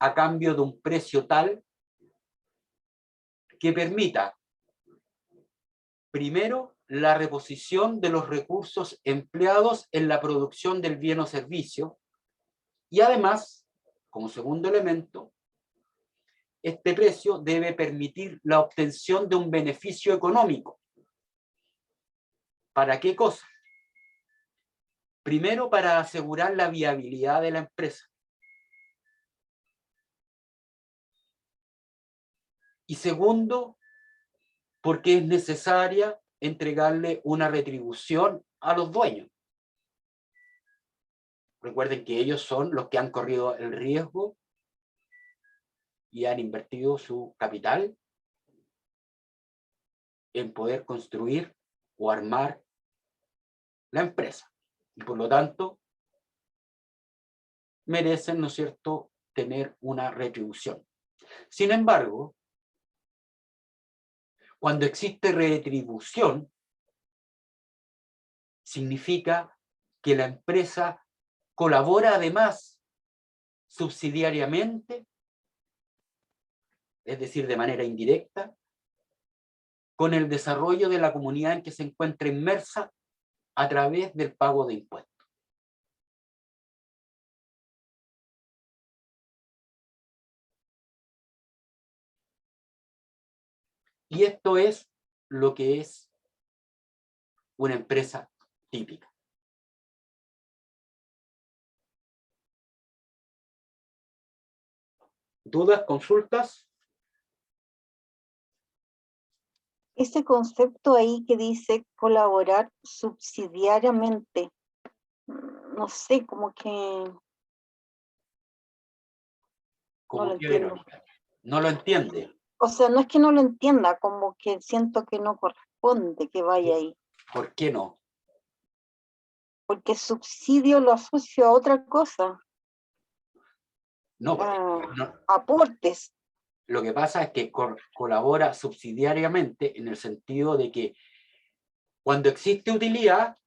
a cambio de un precio tal que permita, primero, la reposición de los recursos empleados en la producción del bien o servicio, y además, como segundo elemento, este precio debe permitir la obtención de un beneficio económico. ¿Para qué cosa? Primero, para asegurar la viabilidad de la empresa. Y segundo, porque es necesaria entregarle una retribución a los dueños. Recuerden que ellos son los que han corrido el riesgo y han invertido su capital en poder construir o armar la empresa. Y por lo tanto, merecen, ¿no es cierto?, tener una retribución. Sin embargo, cuando existe retribución, significa que la empresa colabora además subsidiariamente, es decir, de manera indirecta, con el desarrollo de la comunidad en que se encuentra inmersa a través del pago de impuestos. Y esto es lo que es una empresa típica. ¿Dudas, consultas? Ese concepto ahí que dice colaborar subsidiariamente, no sé, como que Como no lo que entiendo. no lo entiende. O sea, no es que no lo entienda, como que siento que no corresponde que vaya ahí. ¿Por qué no? Porque subsidio lo asocio a otra cosa, No, a aportes. lo que pasa es que colabora subsidiariamente en el sentido de que cuando existe utilidad,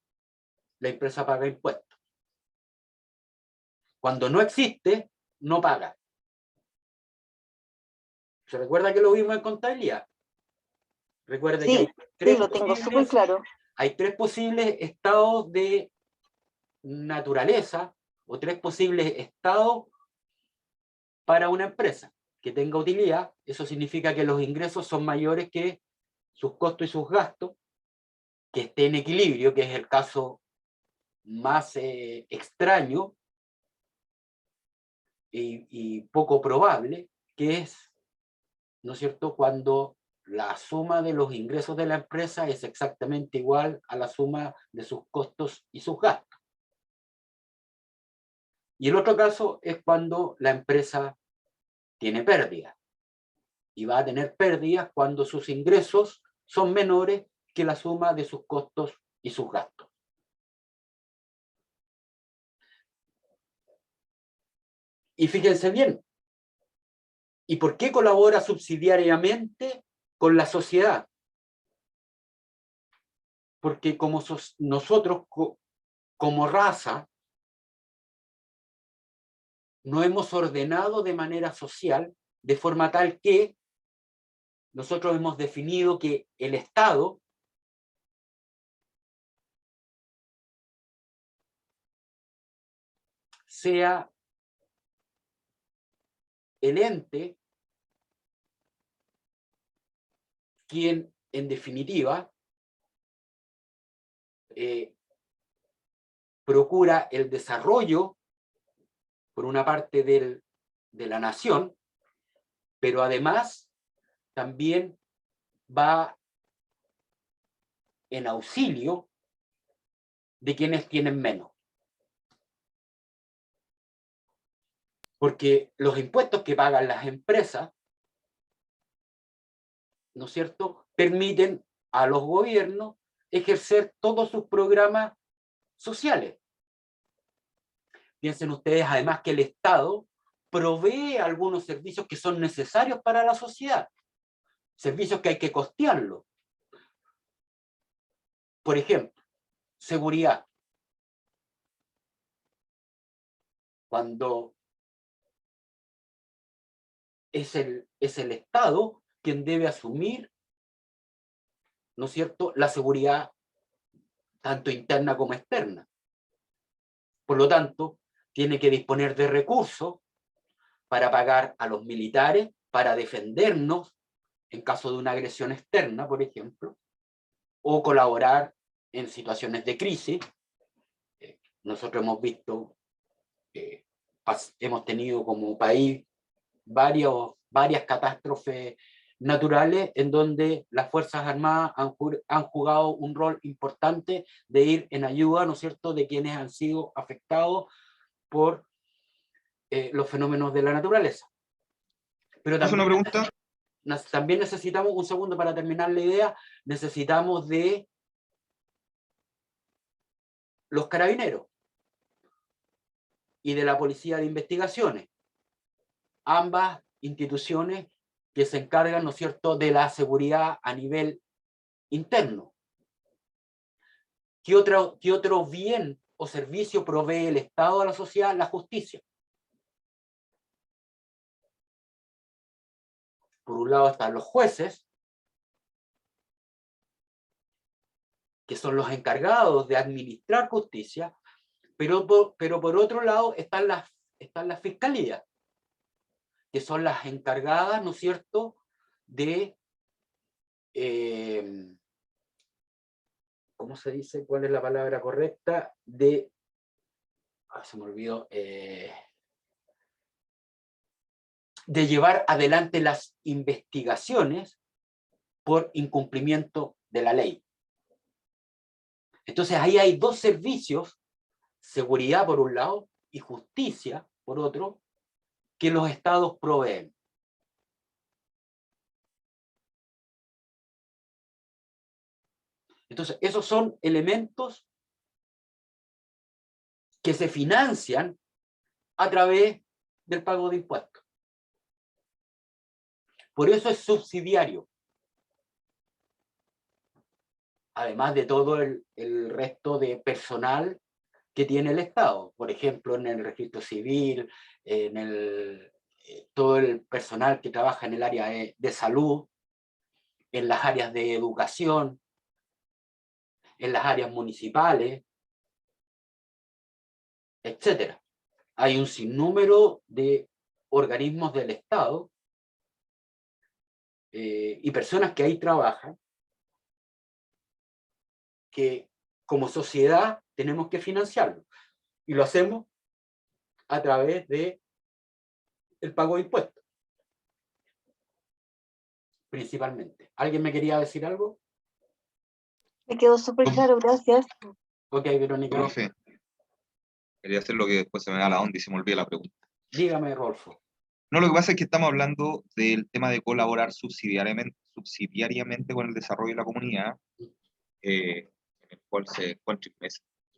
la empresa paga impuestos. Cuando no existe, no paga. ¿Se recuerda que lo vimos en contabilidad? Recuerde que Sí, sí, lo tengo súper claro. hay tres posibles estados de naturaleza o tres posibles estados para una empresa que tenga utilidad. Eso significa que los ingresos son mayores que sus costos y sus gastos, que esté en equilibrio, que es el caso más extraño y poco probable, que es, ¿no es cierto?, cuando la suma de los ingresos de la empresa es exactamente igual a la suma de sus costos y sus gastos. Y el otro caso es cuando la empresa tiene pérdidas. Y va a tener pérdidas cuando sus ingresos son menores que la suma de sus costos y sus gastos. Y fíjense bien, ¿y por qué colabora subsidiariamente con la sociedad? Porque como nosotros, como raza, no hemos ordenado de manera social, de forma tal que nosotros hemos definido que el Estado sea el ente quien, en definitiva, procura el desarrollo, por una parte, de la nación, pero además también va en auxilio de quienes tienen menos. Porque los impuestos que pagan las empresas, ¿no es cierto?, permiten a los gobiernos ejercer todos sus programas sociales. Piensen ustedes además que el Estado provee algunos servicios que son necesarios para la sociedad, servicios que hay que costearlos. Por ejemplo, seguridad. cuando es el Estado quien debe asumir, ¿no es cierto?, la seguridad tanto interna como externa. Por lo tanto, tiene que disponer de recursos para pagar a los militares, para defendernos en caso de una agresión externa, por ejemplo, o colaborar en situaciones de crisis. Nosotros hemos visto, hemos tenido como país varias catástrofes naturales en donde las Fuerzas Armadas han jugado un rol importante de ir en ayuda, ¿no es cierto?, de quienes han sido afectados por los fenómenos de la naturaleza. Pero ¿Hace una pregunta? también necesitamos, un segundo para terminar la idea, necesitamos de los carabineros y de la policía de investigaciones. Ambas instituciones que se encargan, ¿no es cierto?, de la seguridad a nivel interno. ¿Qué otro bien o servicio provee el Estado a la sociedad? La justicia. Por un lado están los jueces, que son los encargados de administrar justicia, pero por otro lado están las fiscalías, que son las encargadas, ¿no es cierto?, de, ¿cómo se dice? ¿Cuál es la palabra correcta? Se me olvidó, de llevar adelante las investigaciones por incumplimiento de la ley. Entonces ahí hay dos servicios, seguridad por un lado y justicia por otro, que los estados proveen. Entonces esos son elementos que se financian a través del pago de impuestos. Por eso es subsidiario. Además de todo el resto de personal que tiene el Estado. Por ejemplo, en el registro civil, todo el personal que trabaja en el área de salud, en las áreas de educación, en las áreas municipales, etc. Hay un sinnúmero de organismos del Estado y personas que ahí trabajan, que como sociedad tenemos que financiarlo. Y lo hacemos a través del pago de impuestos, principalmente. ¿Alguien me quería decir algo? Me quedó súper claro, gracias. Ok, Verónica. Profe, quería hacer lo que después se me da la onda y se me olvida la pregunta. Dígame, Rolfo. No, lo que pasa es que estamos hablando del tema de colaborar subsidiariamente con el desarrollo de la comunidad, en el cual se encuentra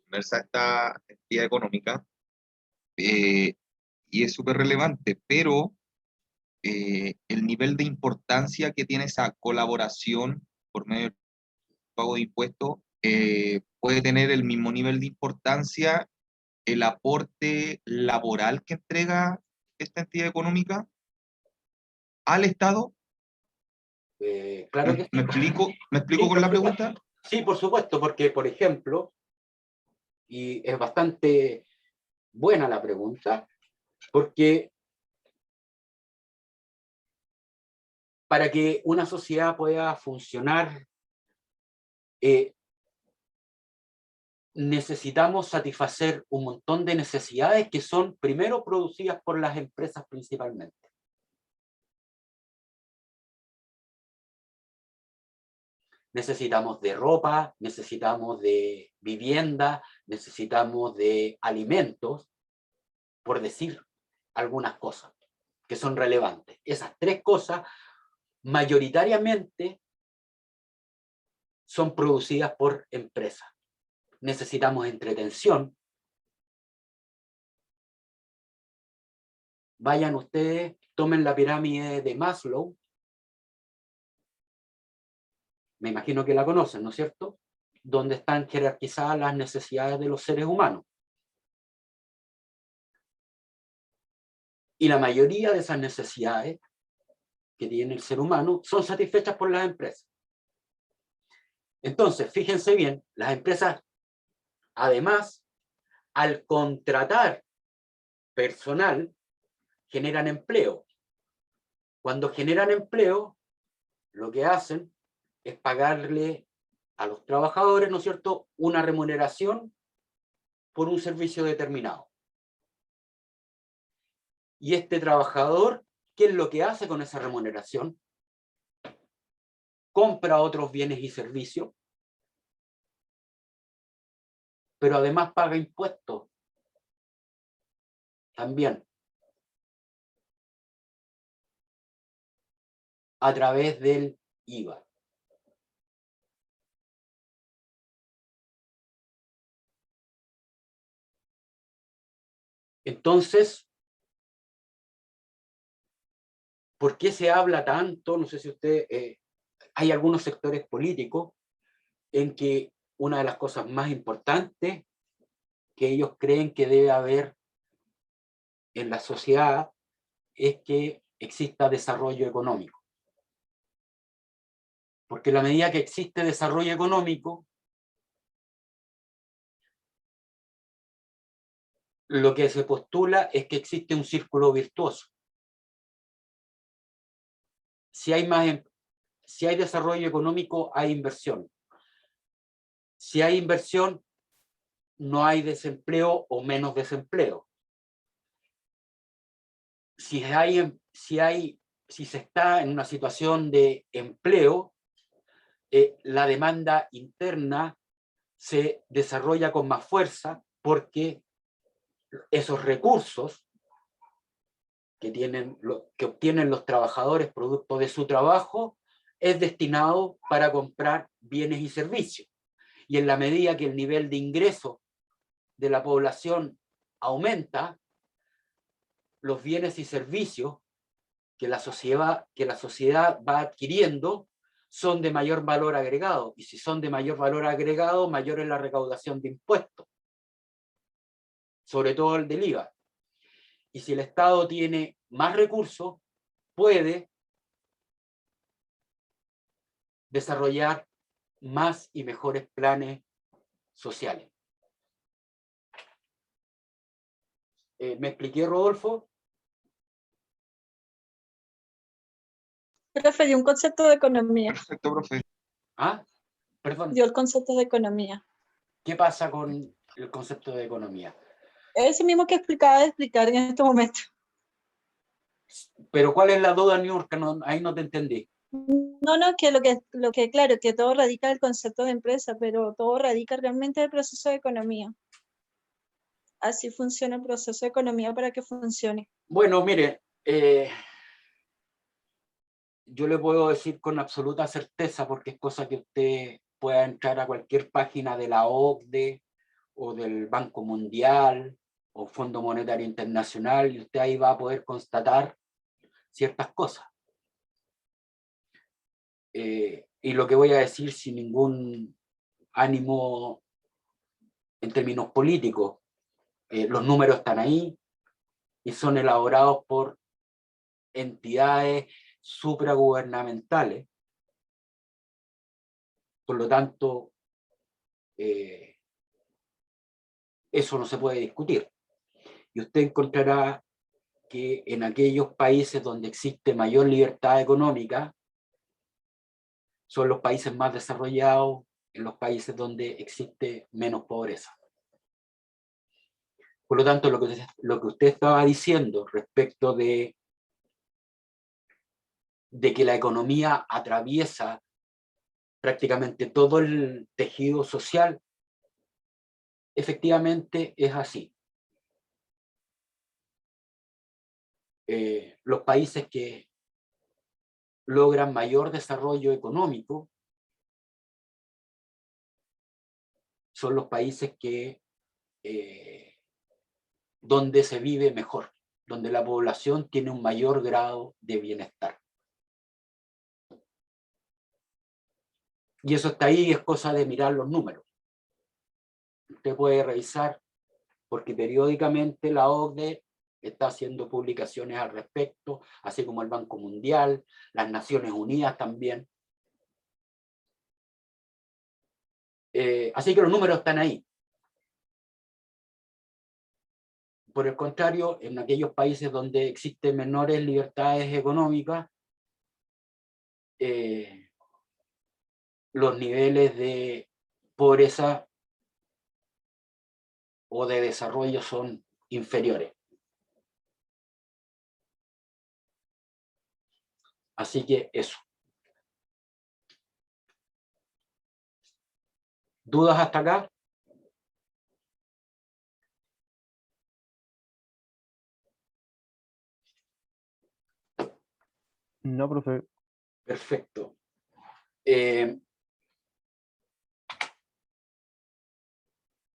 inmersa esta actividad económica, y es súper relevante, pero el nivel de importancia que tiene esa colaboración por medio del pago de impuestos puede tener el mismo nivel de importancia el aporte laboral que entrega esta entidad económica al Estado. Claro que sí. ¿Me explico con la pregunta? Sí, por supuesto, porque, por ejemplo, y es bastante buena la pregunta, porque para que una sociedad pueda funcionar, necesitamos satisfacer un montón de necesidades que son primero producidas por las empresas principalmente. Necesitamos de ropa, necesitamos de vivienda, necesitamos de alimentos, por decir algunas cosas que son relevantes. Esas tres cosas mayoritariamente son producidas por empresas. Necesitamos entretención. Vayan ustedes, tomen la pirámide de Maslow. Me imagino que la conocen, ¿no es cierto? Donde están jerarquizadas las necesidades de los seres humanos. Y la mayoría de esas necesidades que tiene el ser humano son satisfechas por las empresas. Entonces, fíjense bien, las empresas, además, al contratar personal, generan empleo. Cuando generan empleo, lo que hacen es pagarle a los trabajadores, ¿no es cierto?, una remuneración por un servicio determinado. Y este trabajador, ¿qué es lo que hace con esa remuneración? Compra otros bienes y servicios, pero además paga impuestos también a través del IVA. Entonces, ¿por qué se habla tanto? No sé si usted, hay algunos sectores políticos en que una de las cosas más importantes que ellos creen que debe haber en la sociedad es que exista desarrollo económico. Porque a la medida que existe desarrollo económico, lo que se postula es que existe un círculo virtuoso. Si hay desarrollo económico, hay inversión. Si hay inversión, no hay desempleo o menos desempleo. Si se está en una situación de empleo, la demanda interna se desarrolla con más fuerza porque esos recursos que obtienen los trabajadores producto de su trabajo es destinado para comprar bienes y servicios. Y en la medida que el nivel de ingreso de la población aumenta, los bienes y servicios que la sociedad va adquiriendo son de mayor valor agregado. Y si son de mayor valor agregado, mayor es la recaudación de impuestos, sobre todo el del IVA. Y si el Estado tiene más recursos, puede desarrollar más y mejores planes sociales. ¿Me expliqué, Rodolfo? Profe, dio un concepto de economía. Perfecto, profe. ¿Ah? Perdón, Dio el concepto de economía. ¿qué pasa con el concepto de economía? Ese mismo que explicaba de explicar en este momento. Pero ¿cuál es la duda, Niurka? No, ahí no te entendí. No, que claro, que todo radica en el concepto de empresa, pero todo radica realmente en el proceso de economía. Así funciona el proceso de economía para que funcione. Bueno, mire, yo le puedo decir con absoluta certeza, porque es cosa que usted pueda entrar a cualquier página de la OCDE o del Banco Mundial o Fondo Monetario Internacional, y usted ahí va a poder constatar ciertas cosas. Y lo que voy a decir sin ningún ánimo en términos políticos, los números están ahí y son elaborados por entidades supragubernamentales. Por lo tanto, eso no se puede discutir. Y usted encontrará que en aquellos países donde existe mayor libertad económica, son los países más desarrollados, en los países donde existe menos pobreza. Por lo tanto, lo que usted estaba diciendo respecto de que la economía atraviesa prácticamente todo el tejido social, efectivamente es así. Los países que logran mayor desarrollo económico son los países donde se vive mejor, donde la población tiene un mayor grado de bienestar. Y eso está ahí, es cosa de mirar los números. Usted puede revisar, porque periódicamente la OCDE está haciendo publicaciones al respecto, así como el Banco Mundial, las Naciones Unidas también. Así que los números están ahí. Por el contrario, en aquellos países donde existen menores libertades económicas, los niveles de pobreza o de desarrollo son inferiores. Así que eso. ¿Dudas hasta acá? No, profe. Perfecto.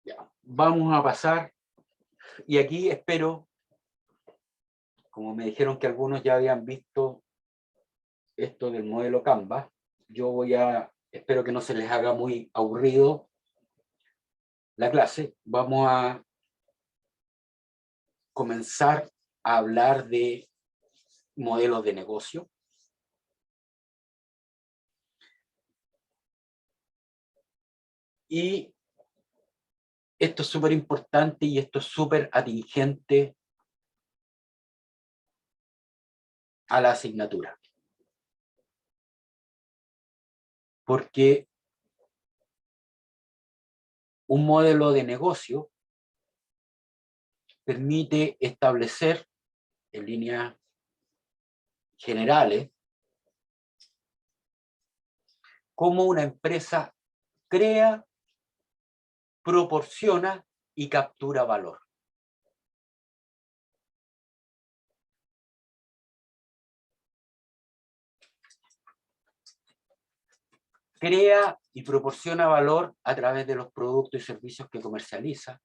Ya, vamos a pasar, y aquí espero, como me dijeron que algunos ya habían visto esto del modelo Canvas, yo espero que no se les haga muy aburrido la clase. Vamos a comenzar a hablar de modelos de negocio. Y esto es súper importante y esto es súper atingente a la asignatura. Porque un modelo de negocio permite establecer en líneas generales cómo una empresa crea, proporciona y captura valor. Crea y proporciona valor a través de los productos y servicios que comercializa.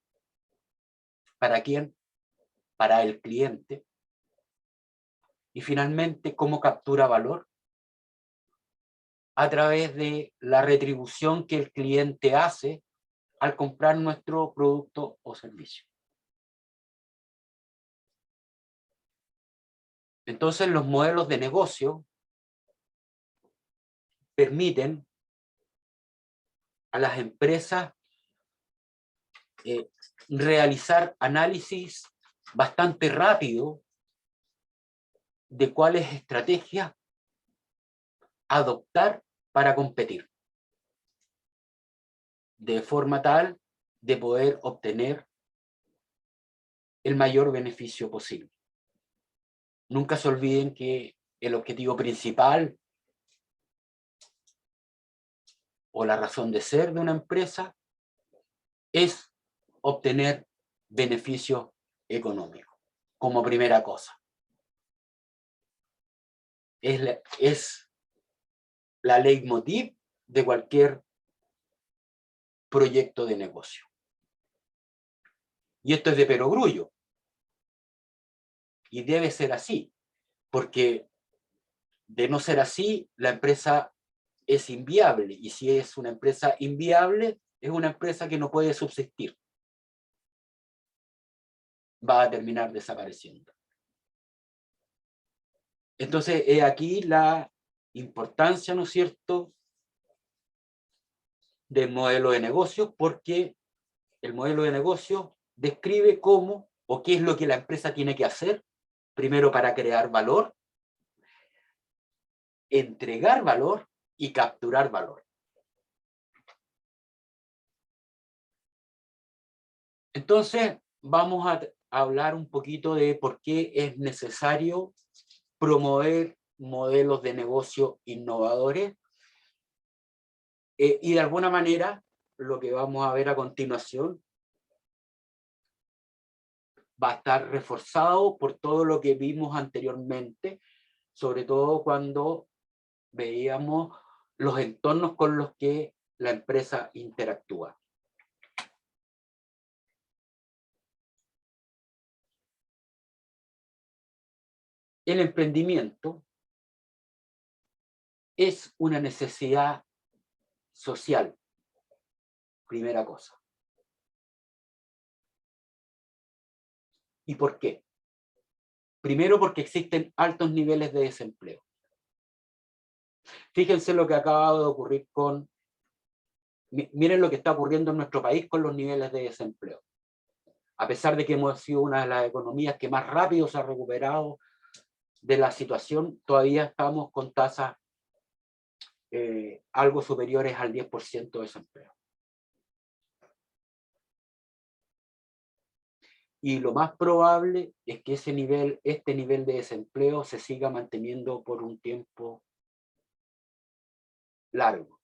¿Para quién? Para el cliente. Y finalmente, ¿cómo captura valor? A través de la retribución que el cliente hace al comprar nuestro producto o servicio. Entonces, los modelos de negocio permiten a las empresas realizar análisis bastante rápido de cuáles estrategias adoptar para competir, de forma tal de poder obtener el mayor beneficio posible. Nunca se olviden que el objetivo principal o la razón de ser de una empresa es obtener beneficios económicos, como primera cosa. Es la leitmotiv de cualquier proyecto de negocio. Y esto es de perogrullo. Y debe ser así, porque de no ser así, la empresa es inviable. Y si es una empresa inviable, es una empresa que no puede subsistir. Va a terminar desapareciendo. Entonces, he aquí la importancia, ¿no es cierto?, del modelo de negocio, porque el modelo de negocio describe cómo o qué es lo que la empresa tiene que hacer, primero para crear valor, entregar valor y capturar valor. Entonces, vamos a hablar un poquito de por qué es necesario promover modelos de negocio innovadores. Y de alguna manera, lo que vamos a ver a continuación va a estar reforzado por todo lo que vimos anteriormente, sobre todo cuando veíamos los entornos con los que la empresa interactúa. El emprendimiento es una necesidad social, primera cosa. ¿Y por qué? Primero porque existen altos niveles de desempleo. Fíjense lo que acaba de ocurrir con... Miren lo que está ocurriendo en nuestro país con los niveles de desempleo. A pesar de que hemos sido una de las economías que más rápido se ha recuperado de la situación, todavía estamos con tasas algo superiores al 10% de desempleo. Y lo más probable es que este nivel de desempleo se siga manteniendo por un tiempo largo.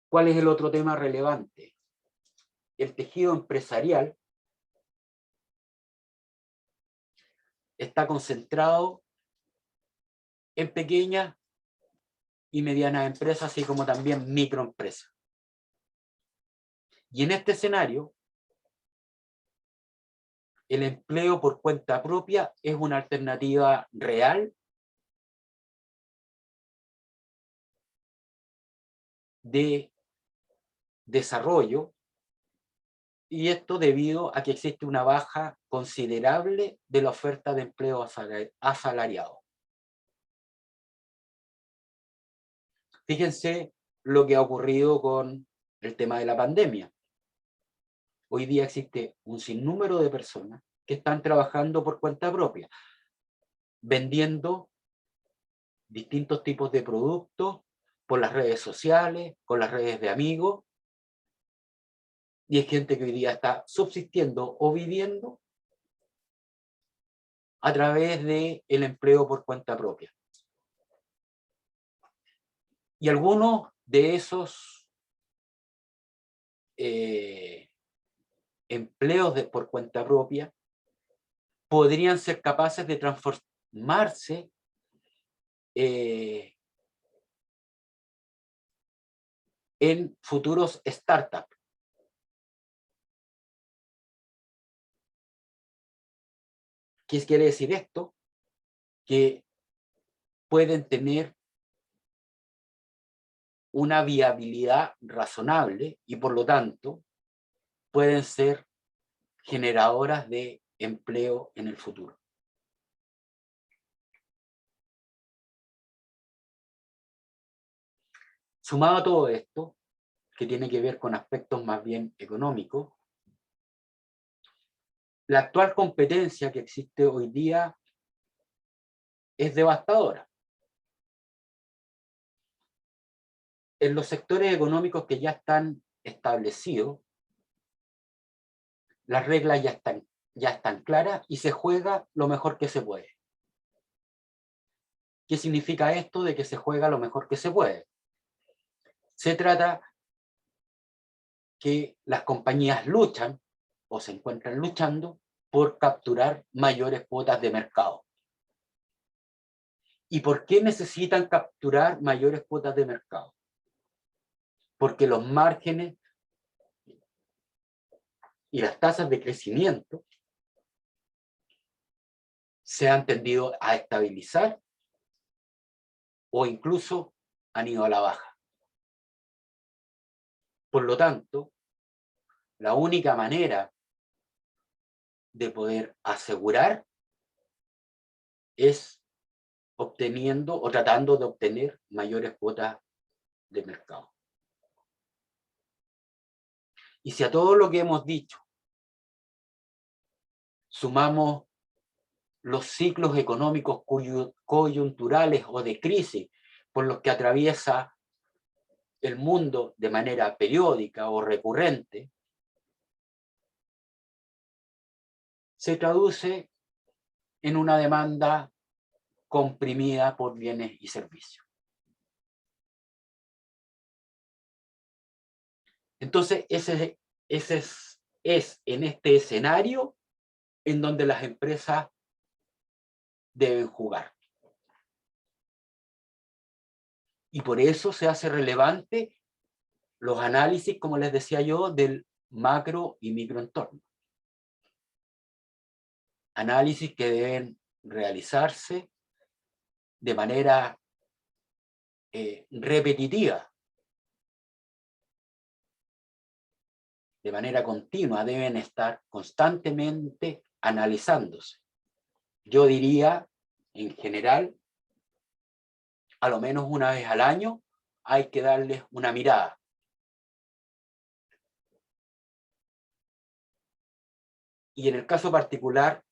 ¿Cuál es el otro tema relevante? El tejido empresarial está concentrado en pequeñas y medianas empresas, así como también microempresas. Y en este escenario, el empleo por cuenta propia es una alternativa real de desarrollo, y esto debido a que existe una baja considerable de la oferta de empleo asalariado. Fíjense lo que ha ocurrido con el tema de la pandemia. Hoy día existe un sinnúmero de personas que están trabajando por cuenta propia, vendiendo distintos tipos de productos por las redes sociales, con las redes de amigos, y hay gente que hoy día está subsistiendo o viviendo a través del empleo por cuenta propia. Y algunos de esos empleos por cuenta propia podrían ser capaces de transformarse en futuros startups. ¿Qué quiere decir esto? Que pueden tener una viabilidad razonable y por lo tanto pueden ser generadoras de empleo en el futuro. Sumado a todo esto, que tiene que ver con aspectos más bien económicos, la actual competencia que existe hoy día es devastadora. En los sectores económicos que ya están establecidos, las reglas ya están claras y se juega lo mejor que se puede. ¿Qué significa esto de que se juega lo mejor que se puede? Se trata que las compañías luchan o se encuentran luchando por capturar mayores cuotas de mercado. ¿Y por qué necesitan capturar mayores cuotas de mercado? Porque los márgenes y las tasas de crecimiento se han tendido a estabilizar o incluso han ido a la baja. Por lo tanto, la única manera de poder asegurar es obteniendo o tratando de obtener mayores cuotas de mercado. Y si a todo lo que hemos dicho sumamos los ciclos económicos coyunturales o de crisis por los que atraviesa el mundo de manera periódica o recurrente, se traduce en una demanda comprimida por bienes y servicios. Entonces, ese es en este escenario en donde las empresas deben jugar. Y por eso se hace relevante los análisis, como les decía yo, del macro y microentorno. Análisis que deben realizarse de manera repetitiva. de manera continua, deben estar constantemente analizándose. Yo diría, en general, a lo menos una vez al año hay que darles una mirada. Y en el caso particular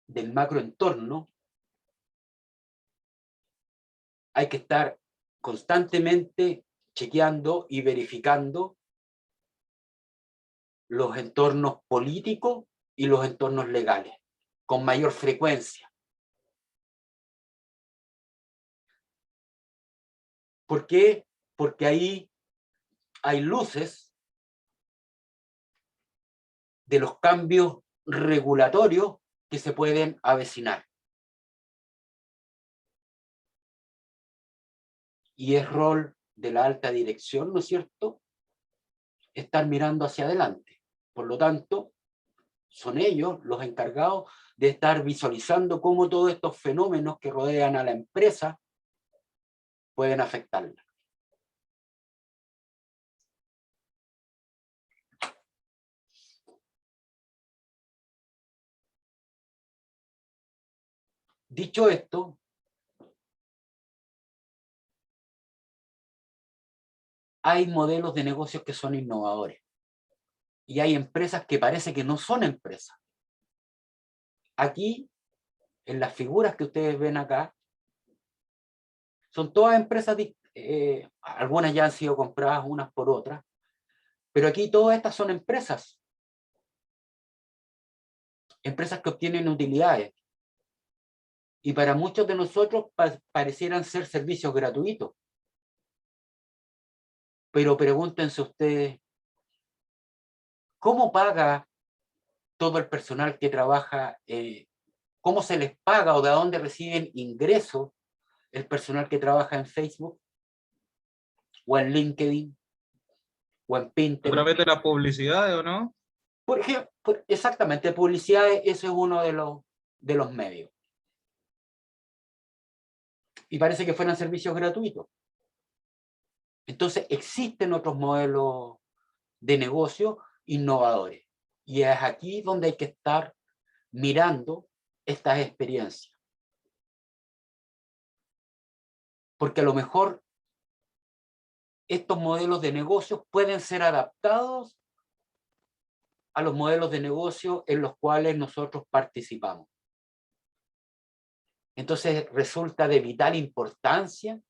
del macroentorno, hay que estar constantemente chequeando y verificando los entornos políticos y los entornos legales, con mayor frecuencia. ¿Por qué? Porque ahí hay luces de los cambios regulatorios que se pueden avecinar. Y es rol de la alta dirección, ¿no es cierto?, estar mirando hacia adelante. Por lo tanto, son ellos los encargados de estar visualizando cómo todos estos fenómenos que rodean a la empresa pueden afectarla. Dicho esto, hay modelos de negocios que son innovadores. Y hay empresas que parece que no son empresas. Aquí, en las figuras que ustedes ven acá, son todas empresas, algunas ya han sido compradas unas por otras, pero aquí todas estas son empresas. Empresas que obtienen utilidades. Y para muchos de nosotros parecieran ser servicios gratuitos. Pero pregúntense ustedes, ¿cómo paga todo el personal que trabaja? ¿Cómo se les paga o de dónde reciben ingresos el personal que trabaja en Facebook? ¿O en LinkedIn? ¿O en Pinterest? ¿A través de las publicidades o no? Por ejemplo, exactamente, publicidades, ese es uno de los medios. Y parece que fueran servicios gratuitos. Entonces existen otros modelos de negocio innovadores. Y es aquí donde hay que estar mirando estas experiencias. Porque a lo mejor estos modelos de negocio pueden ser adaptados a los modelos de negocio en los cuales nosotros participamos. Entonces resulta de vital importancia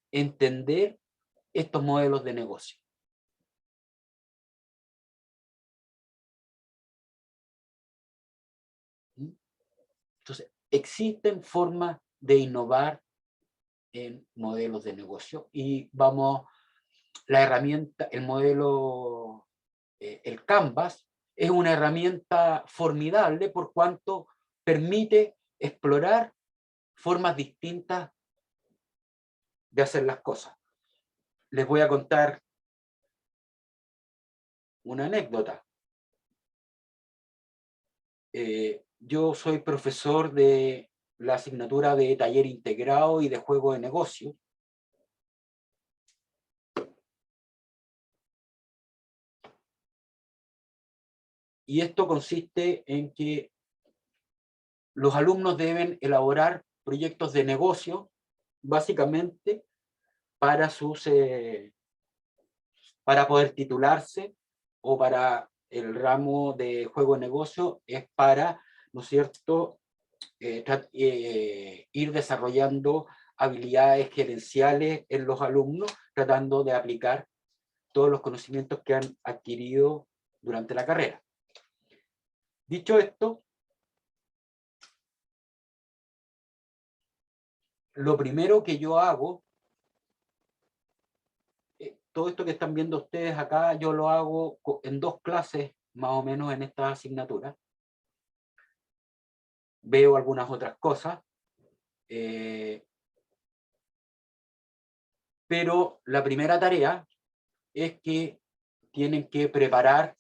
entender estos modelos de negocio. Entonces, existen formas de innovar en modelos de negocio y vamos, la herramienta, el modelo, el Canvas, es una herramienta formidable por cuanto permite explorar formas distintas de hacer las cosas. Les voy a contar una anécdota. Yo soy profesor de la asignatura de taller integrado y de juego de negocio. Y esto consiste en que los alumnos deben elaborar proyectos de negocio, básicamente para para poder titularse, o para el ramo de juego de negocio es para, ¿no es cierto?, ir desarrollando habilidades gerenciales en los alumnos, tratando de aplicar todos los conocimientos que han adquirido durante la carrera. Dicho esto, lo primero que yo hago, todo esto que están viendo ustedes acá, yo lo hago en 2 clases, más o menos, en esta asignatura. Veo algunas otras cosas, pero la primera tarea es que tienen que preparar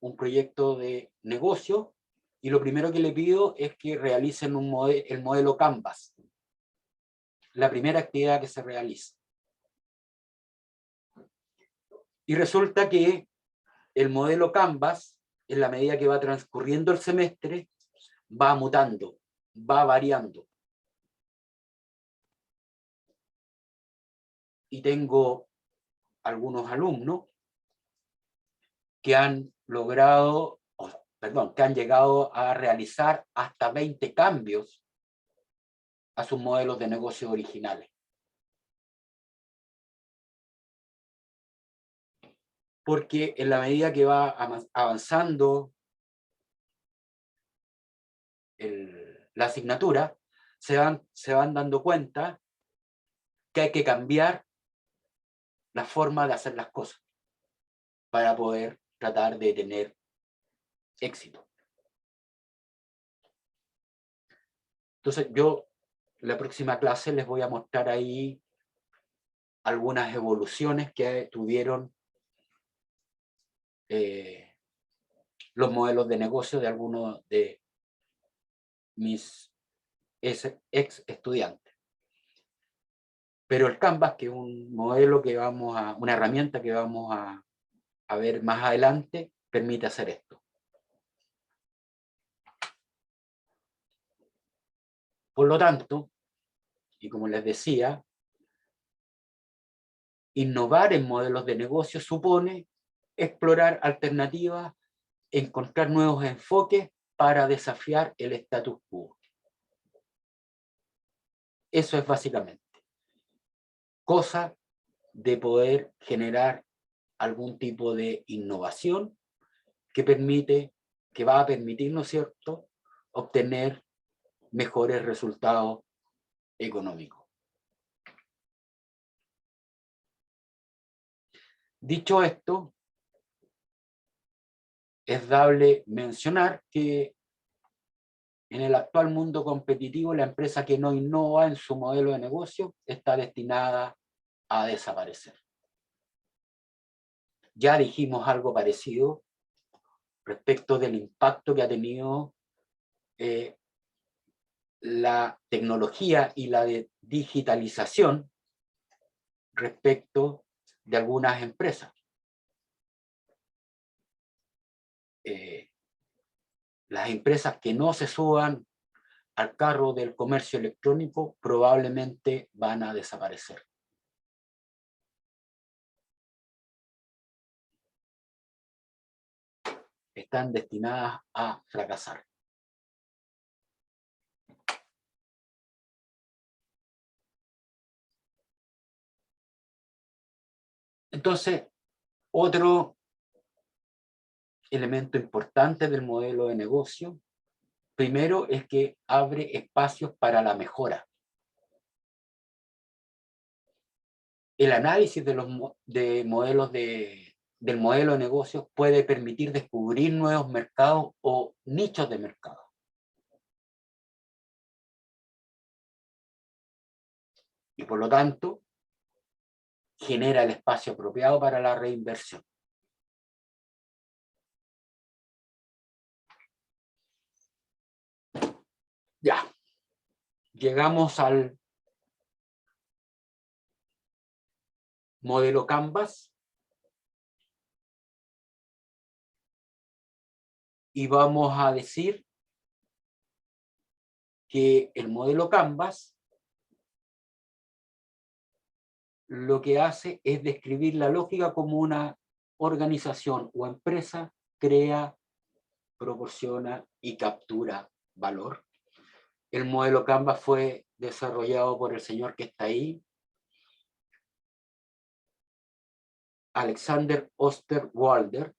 un proyecto de negocio, y lo primero que le pido es que realicen el modelo Canvas, la primera actividad que se realiza. Y resulta que el modelo Canvas, en la medida que va transcurriendo el semestre, va mutando, va variando. Y tengo algunos alumnos que han logrado, que han llegado a realizar hasta 20 cambios a sus modelos de negocio originales. Porque en la medida que va avanzando la asignatura, se van dando cuenta que hay que cambiar la forma de hacer las cosas para poder tratar de tener éxito. Entonces yo, la próxima clase les voy a mostrar ahí algunas evoluciones que tuvieron los modelos de negocio de algunos de mis ex estudiantes. Pero el Canvas, que es un modelo que una herramienta que vamos a ver más adelante, permite hacer esto. Por lo tanto, y como les decía, innovar en modelos de negocio supone explorar alternativas, encontrar nuevos enfoques para desafiar el status quo. Eso es básicamente. Cosa de poder generar algún tipo de innovación que va a permitir, ¿no es cierto?, obtener mejores resultados económicos. Dicho esto, es dable mencionar que en el actual mundo competitivo, la empresa que no innova en su modelo de negocio está destinada a desaparecer. Ya dijimos algo parecido respecto del impacto que ha tenido la tecnología y la digitalización respecto de algunas empresas. Las empresas que no se suban al carro del comercio electrónico probablemente van a desaparecer. Están destinadas a fracasar. Entonces, otro elemento importante del modelo de negocio, primero, es que abre espacios para la mejora. El análisis de los modelos del modelo de negocio puede permitir descubrir nuevos mercados o nichos de mercado. Y por lo tanto, genera el espacio apropiado para la reinversión. Ya, llegamos al modelo Canvas y vamos a decir que el modelo Canvas lo que hace es describir la lógica como una organización o empresa crea, proporciona y captura valor. El modelo Canvas fue desarrollado por el señor que está ahí, Alexander Osterwalder,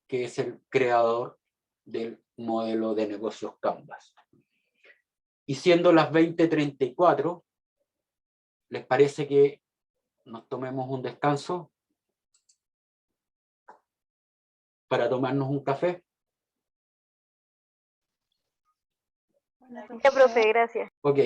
que es el creador del modelo de negocios Canvas. Y siendo las 20:34, ¿les parece que nos tomemos un descanso para tomarnos un café? Ya, profe, gracias. Ok.